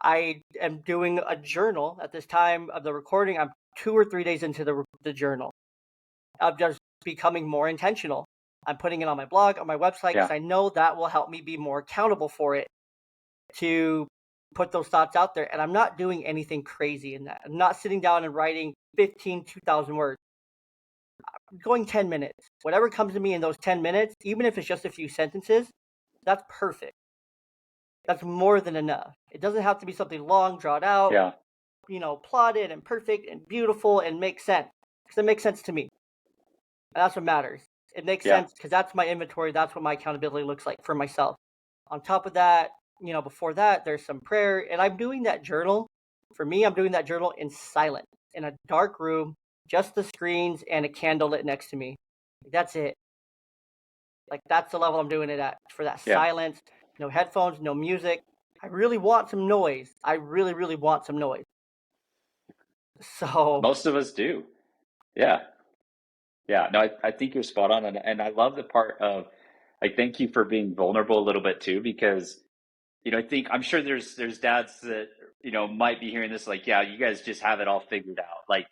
I am doing a journal at this time of the recording. I'm 2 or 3 days into the journal of just becoming more intentional. I'm putting it on my blog, on my website, because Yeah. I know that will help me be more accountable for it, to put those thoughts out there. And I'm not doing anything crazy in that. I'm not sitting down and writing 2,000 words. I'm going 10 minutes. Whatever comes to me in those 10 minutes, even if it's just a few sentences, that's perfect. That's more than enough. It doesn't have to be something long, drawn out, Yeah. plotted and perfect and beautiful and makes sense. Because it makes sense to me. And that's what matters. It makes Yeah. sense because that's my inventory. That's what my accountability looks like for myself. On top of that, before that, there's some prayer. And I'm doing that journal. For me, I'm doing that journal in silence, in a dark room, just the screens and a candle lit next to me. That's it. Like that's the level I'm doing it at, for that Yeah. silence, no headphones, no music. I really want some noise. I really, really want some noise. So, Most of us do. Yeah. Yeah. No, I think you're spot on. And I love the part of, like, thank you for being vulnerable a little bit too, because, I think I'm sure there's dads that, might be hearing this, like, yeah, you guys just have it all figured out. Like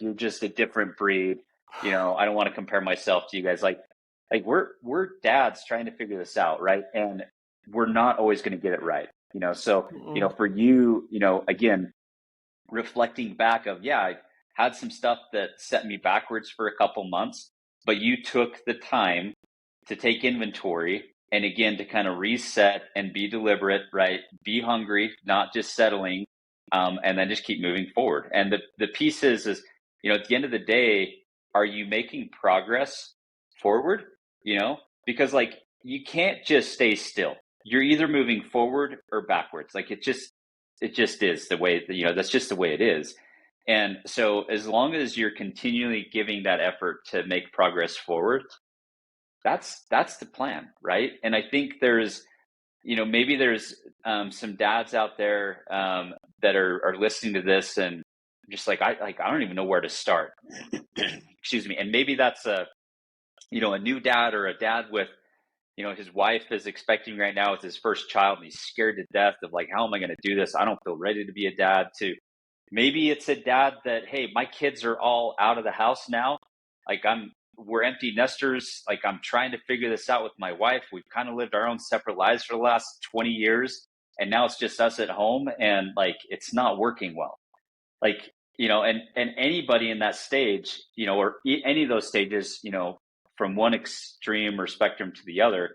you're just a different breed. I don't want to compare myself to you guys. Like we're dads trying to figure this out, right? And we're not always going to get it right. So, mm-mm. for you, again, reflecting back of, yeah, I had some stuff that set me backwards for a couple months, but you took the time to take inventory and again to kind of reset and be deliberate, right? Be hungry, not just settling, and then just keep moving forward. And the piece is, at the end of the day, are you making progress forward? Because like you can't just stay still. You're either moving forward or backwards. Like it just is the way, that's just the way it is. And so as long as you're continually giving that effort to make progress forward, that's the plan, right? And I think there's, maybe there's some dads out there that are listening to this and just I don't even know where to start. Excuse me. And maybe that's a new dad, or a dad with, his wife is expecting right now with his first child, and he's scared to death of like, how am I going to do this? I don't feel ready to be a dad. To maybe it's a dad that, hey, my kids are all out of the house now. Like we're empty nesters. Like I'm trying to figure this out with my wife. We've kind of lived our own separate lives for the last 20 years. And now it's just us at home, and like, it's not working well. Like, and anybody in that stage, or any of those stages, from one extreme or spectrum to the other,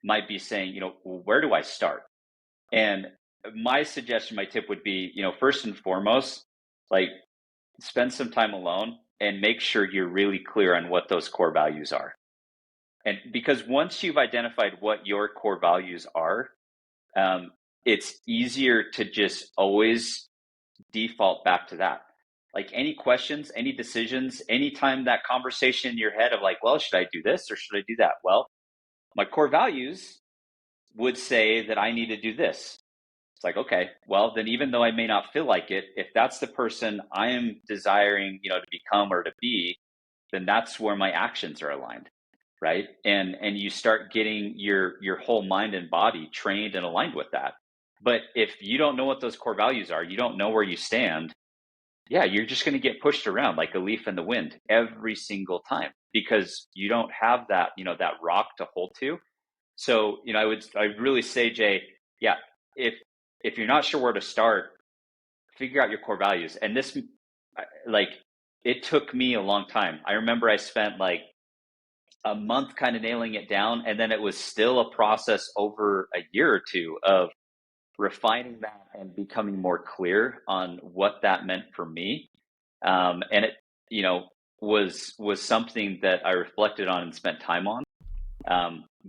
might be saying, well, where do I start? And my suggestion, my tip would be, first and foremost, like, spend some time alone and make sure you're really clear on what those core values are. And because once you've identified what your core values are, it's easier to just always default back to that. Like any questions, any decisions, anytime that conversation in your head of like, well, should I do this or should I do that? Well, my core values would say that I need to do this. It's like, okay, well, then even though I may not feel like it, if that's the person I am desiring, to become or to be, then that's where my actions are aligned, right? And you start getting your whole mind and body trained and aligned with that. But if you don't know what those core values are, you don't know where you stand, yeah, you're just going to get pushed around like a leaf in the wind every single time because you don't have that, that rock to hold to. So, I'd really say, Jay, yeah, if you're not sure where to start, figure out your core values. And this, like, it took me a long time. I remember I spent like a month kind of nailing it down, and then it was still a process over a year or two of refining that and becoming more clear on what that meant for me. And it, was something that I reflected on and spent time on.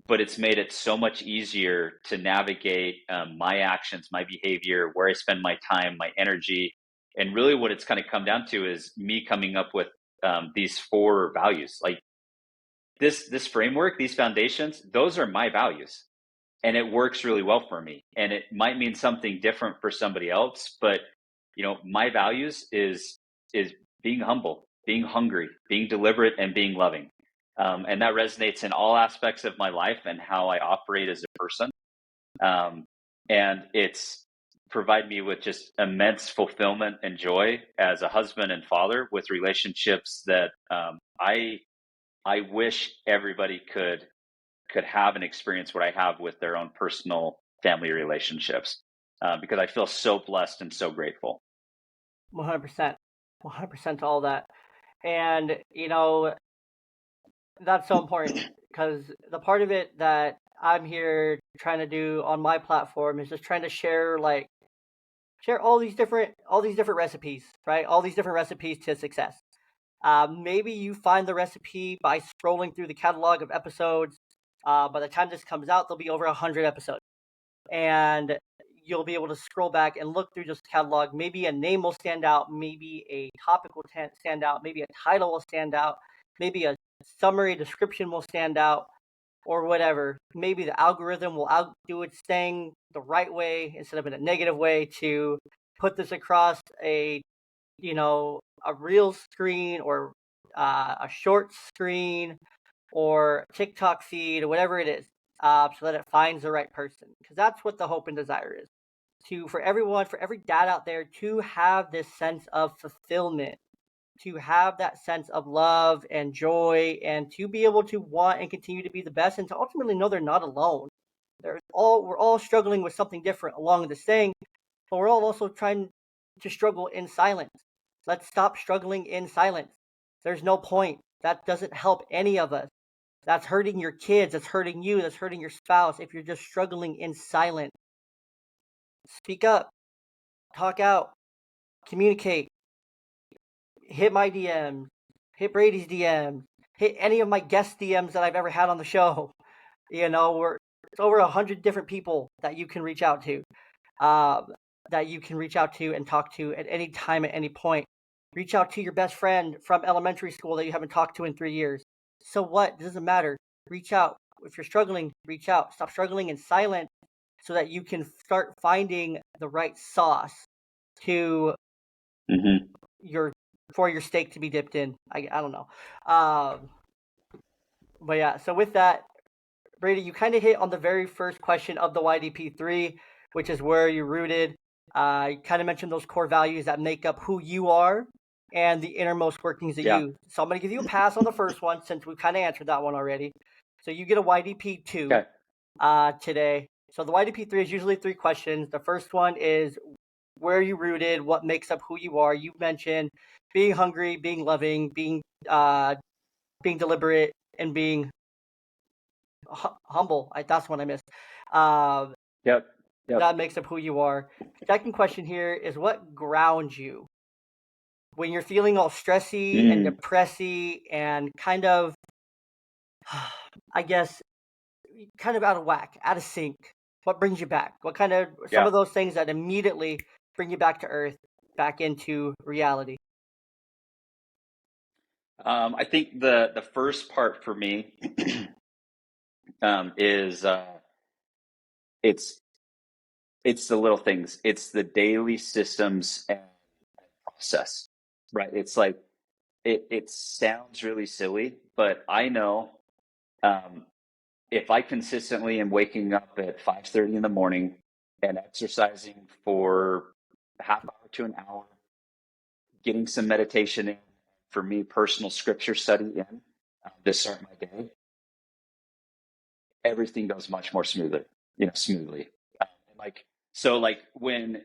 But it's made it so much easier to navigate my actions, my behavior, where I spend my time, my energy. And really what it's kind of come down to is me coming up with these 4 values. Like this framework, these foundations, those are my values. And it works really well for me. And it might mean something different for somebody else, but my values is being humble, being hungry, being deliberate, and being loving. And that resonates in all aspects of my life and how I operate as a person. And it's provide me with just immense fulfillment and joy as a husband and father with relationships that I wish everybody could have an experience what I have with their own personal family relationships, because I feel so blessed and so grateful. 100%. 100% to all that. And, that's so important because the part of it that I'm here trying to do on my platform is just trying to share all these different recipes, right? All these different recipes to success. Maybe you find the recipe by scrolling through the catalog of episodes. By the time this comes out, there'll be over 100 episodes, and you'll be able to scroll back and look through just the catalog. Maybe a name will stand out, maybe a topic will stand out, maybe a title will stand out, maybe a summary description will stand out, or whatever. Maybe the algorithm will outdo its thing the right way instead of in a negative way to put this across a real screen or a short screen or TikTok feed or whatever it is, so that it finds the right person. Because that's what the hope and desire is, for everyone, for every dad out there to have this sense of fulfillment, to have that sense of love and joy, and to be able to want and continue to be the best, and to ultimately know they're not alone. We're all struggling with something different along this thing, but we're all also trying to struggle in silence. Let's stop struggling in silence. There's no point. That doesn't help any of us. That's hurting your kids. That's hurting you. That's hurting your spouse if you're just struggling in silence. Speak up. Talk out. Communicate. Hit my DMs. Hit Brady's DMs. Hit any of my guest DMs that I've ever had on the show. It's over 100 different people that you can reach out to. And talk to at any time, at any point. Reach out to your best friend from elementary school that you haven't talked to in 3 years. So what? It doesn't matter. Reach out. If you're struggling, reach out. Stop struggling in silence so that you can start finding the right sauce to Mm-hmm. your steak to be dipped in. I don't know. But yeah, so with that, Brady, you kind of hit on the very first question of the YDP3, which is where you're rooted. You kind of mentioned those core values that make up who you are and the innermost workings of Yeah. you. So I'm going to give you a pass on the first one since we've kind of answered that one already. So you get a YDP2 Okay. today. So the YDP3 is usually 3 questions. The first one is where are you rooted? What makes up who you are? You mentioned being hungry, being loving, being deliberate, and being humble. That's what I missed. Uh, Yep. that makes up who you are. Second question here is what grounds you when you're feeling all stressy and Mm. depressy and kind of, I guess, kind of out of whack, out of sync. What brings you back? What kind of some Yeah. of those things that immediately bring you back to earth, back into reality? I think the first part for me is it's the little things. It's the daily systems and process, right? It's like, it sounds really silly, but I know, um, if I consistently am waking up at 5:30 in the morning and exercising for a half hour to an hour, getting some meditation in, for me, personal scripture study in, to start my day, everything goes much more smoothly. Like, so like when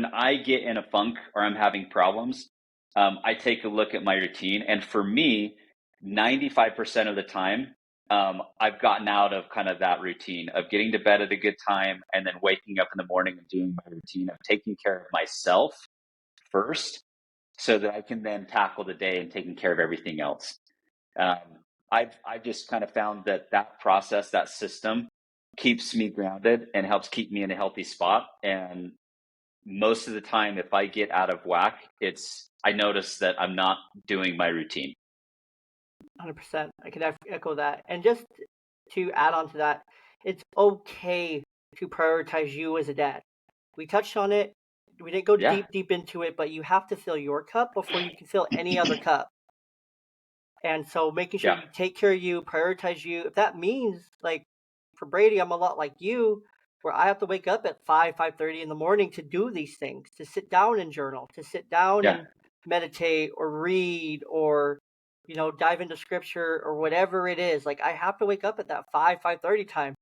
I get in a funk or I'm having problems, I take a look at my routine, and for me, 95% of the time, I've gotten out of kind of that routine of getting to bed at a good time and then waking up in the morning and doing my routine of taking care of myself first, so that I can then tackle the day and taking care of everything else. Um, I've just kind of found that process, that system, keeps me grounded and helps keep me in a healthy spot. And most of the time, if I get out of whack, I notice that I'm not doing my routine. 100%. I can echo that. And just to add on to that, it's okay to prioritize you as a dad. We touched on it. We didn't go Yeah, deep into it, but you have to fill your cup before you can fill any other cup. And so making sure yeah, you take care of you, prioritize you. If that means, like, for Brady, I'm a lot like you, where I have to wake up at 5:30 in the morning to do these things, to sit down and journal, to sit down yeah, and meditate or read or dive into scripture or whatever it is. Like, I have to wake up at that 5:30 time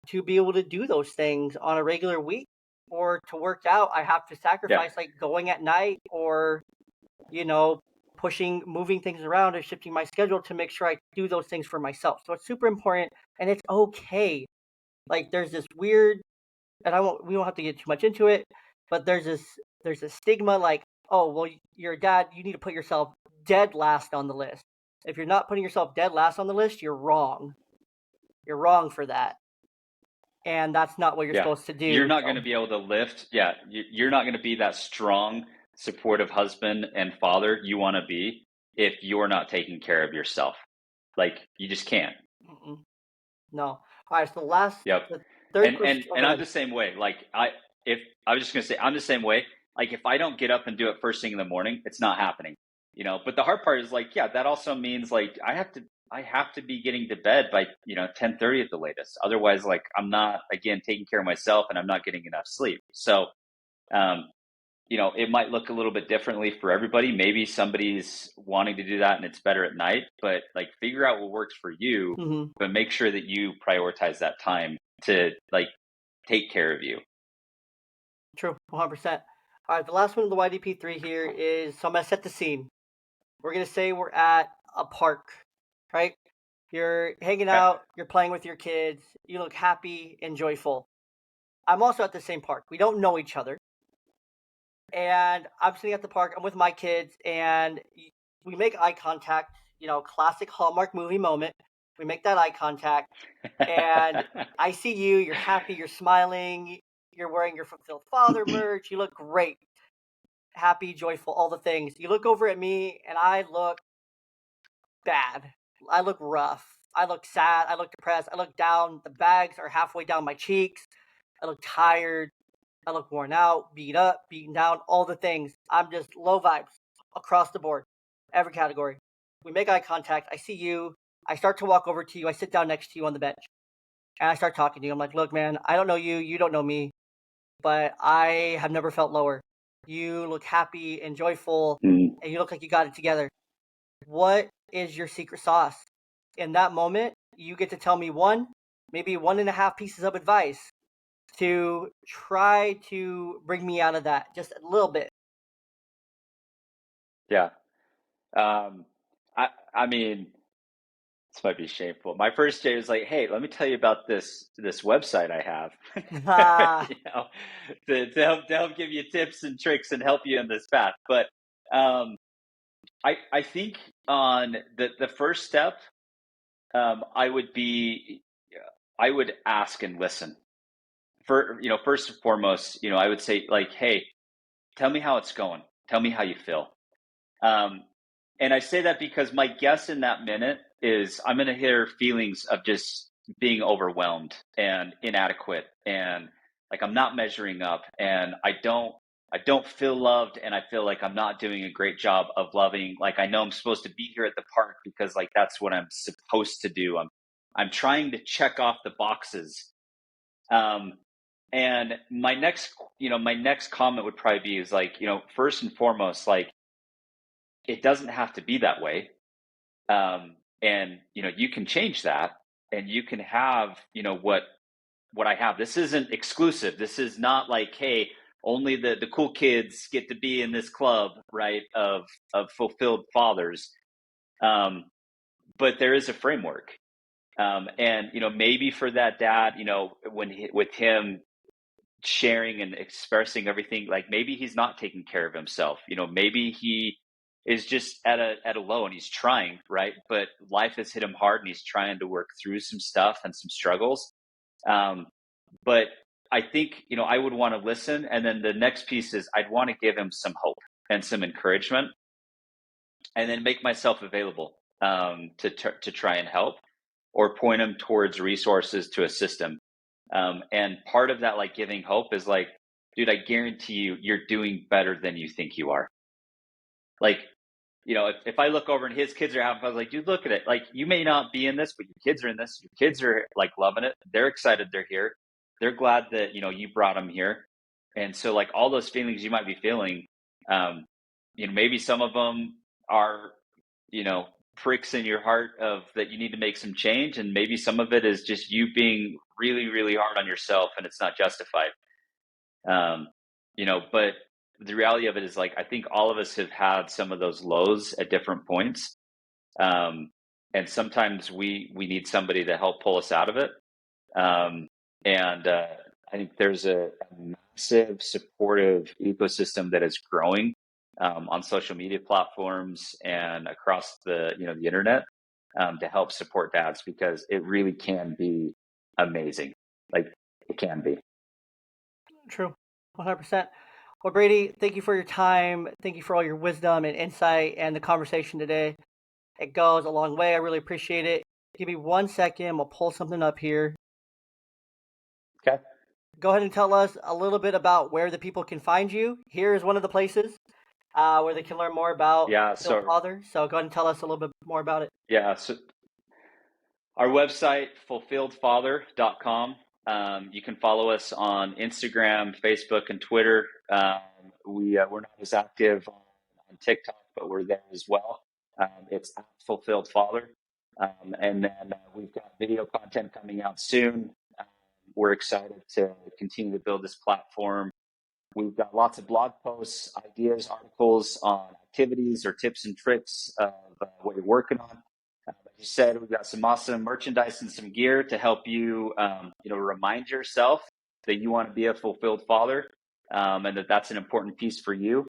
to be able to do those things on a regular week. Or to work out, I have to yeah, sacrifice like going at night or you know, moving things around or shifting my schedule to make sure I do those things for myself. So it's super important and it's okay. Like, there's this weird, and we won't have to get too much into it, but there's a stigma like, oh, well, you're a dad, you need to put yourself dead last on the list. If you're not putting yourself dead last on the list, you're wrong. You're wrong for that. And that's not what you're yeah. supposed to You're do. not going So, to be able to lift. Yeah, you're not going to be that strong, supportive husband and father you want to be if you're not taking care of yourself. Like, you just can't. mm-mm, no. All right. So Yep. the third And question. and Oh, go and I'm ahead. the same way. Like, if I was just gonna say, I'm the same way. Like, if I don't get up and do it first thing in the morning, it's not happening. But the hard part is, like, yeah, that also means, like, I have to be getting to bed by 10:30 at the latest. Otherwise, like, I'm not, again, taking care of myself, and I'm not getting enough sleep. So, um, it might look a little bit differently for everybody. Maybe somebody's wanting to do that and it's better at night, but, like, figure out what works for you, Mm-hmm. but make sure that you prioritize that time to, like, take care of you. True, 100%. All right, the last one of the YDP3 here is, so I'm going to set the scene. We're going to say we're at a park, right? You're hanging Okay. out, you're playing with your kids, you look happy and joyful. I'm also at the same park. We don't know each other. And I'm sitting at the park, I'm with my kids, and we make eye contact, classic Hallmark movie moment. We make that eye contact, and I see you, you're happy, you're smiling, you're wearing your Fulfilled Father merch, you look great. Happy, joyful, all the things. You look over at me and I look bad. I look rough. I look sad. I look depressed. I look down. The bags are halfway down my cheeks. I look tired. I look worn out, beat up, beaten down, all the things. I'm just low vibes across the board, every category. We make eye contact. I see you. I start to walk over to you. I sit down next to you on the bench and I start talking to you. I'm like, look, man, I don't know you. You don't know me, but I have never felt lower. You look happy and joyful, Mm, and you look like you got it together. What is your secret sauce? In that moment, you get to tell me one, maybe one and a half pieces of advice to try to bring me out of that just a little bit. yeah. Um, I mean, this might be shameful. My first day was like, "Hey, let me tell you about this website I have." Ah, you know, to help give you tips and tricks and help you in this path. But, um, I think on the first step, I would be I would ask and listen. First and foremost, I would say, like, "Hey, tell me how it's going. Tell me how you feel." Um, and I say that because my guess in that minute is I'm going to hear feelings of just being overwhelmed and inadequate, and like I'm not measuring up, and I don't feel loved, and I feel like I'm not doing a great job of loving. Like, I know I'm supposed to be here at the park because like that's what I'm supposed to do. I'm trying to check off the boxes. Um, and my next comment would probably be is like, first and foremost, like it doesn't have to be that way. And you can change that, and you can have, what I have. This isn't exclusive. This is not like, hey, only the cool kids get to be in this club, right? Of fulfilled fathers. Um, but there is a framework. And maybe for that dad, with him sharing and expressing everything, like maybe he's not taking care of himself. Maybe he is just at a low, and he's trying, right? But life has hit him hard, and he's trying to work through some stuff and some struggles. Um, but I think, I would want to listen. And then the next piece is I'd want to give him some hope and some encouragement, and then make myself available, to try and help, or point him towards resources to assist him. And part of that, like giving hope, is like, dude, I guarantee you're doing better than you think you are. Like, if I look over and his kids are having fun, I was like, dude, look at it. Like, you may not be in this, but your kids are in this. Your kids are like loving it. They're excited they're here. They're glad that, you brought them here. And so like all those feelings you might be feeling, um, maybe some of them are, you know, pricks in your heart of that you need to make some change. And maybe some of it is just you being really, really hard on yourself, and it's not justified. Um, but the reality of it is like, I think all of us have had some of those lows at different points. Um, and sometimes we need somebody to help pull us out of it. Um, and I think there's a massive supportive ecosystem that is growing, on social media platforms and across the internet, to help support dads, because it really can be amazing. Like, it can be. True, 100%. Well, Brady, thank you for your time. Thank you for all your wisdom and insight and the conversation today. It goes a long way. I really appreciate it. Give me 1 second. We'll pull something up here. Okay. Go ahead and tell us a little bit about where the people can find you. Here is one of the places where they can learn more about Yeah. Phil So Father. So go ahead and tell us a little bit more about it. yeah. So our website, fulfilledfather.com. You can follow us on Instagram, Facebook, and Twitter. We're not as active on TikTok, but we're there as well. It's at Fulfilled Father. And then we've got video content coming out soon. We're excited to continue to build this platform. We've got lots of blog posts, ideas, articles on activities or tips and tricks of what you're working on. Like you said, we've got some awesome merchandise and some gear to help you, remind yourself that you want to be a fulfilled father, and that's an important piece for you.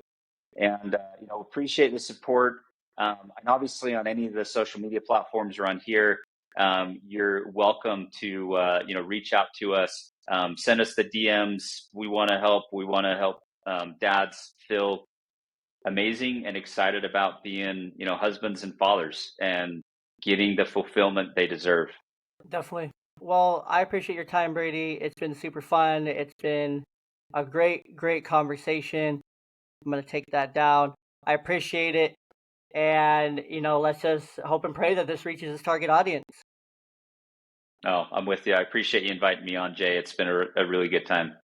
And appreciate the support. And obviously, on any of the social media platforms around here, you're welcome to reach out to us. Send us the DMs. We want to help. We want to help dads feel amazing and excited about being husbands and fathers, and getting the fulfillment they deserve. Definitely. Well, I appreciate your time, Brady. It's been super fun. It's been a great, great conversation. I'm going to take that down. I appreciate it. And, let's just hope and pray that this reaches its target audience. Oh, I'm with you. I appreciate you inviting me on, Jay. It's been a really good time.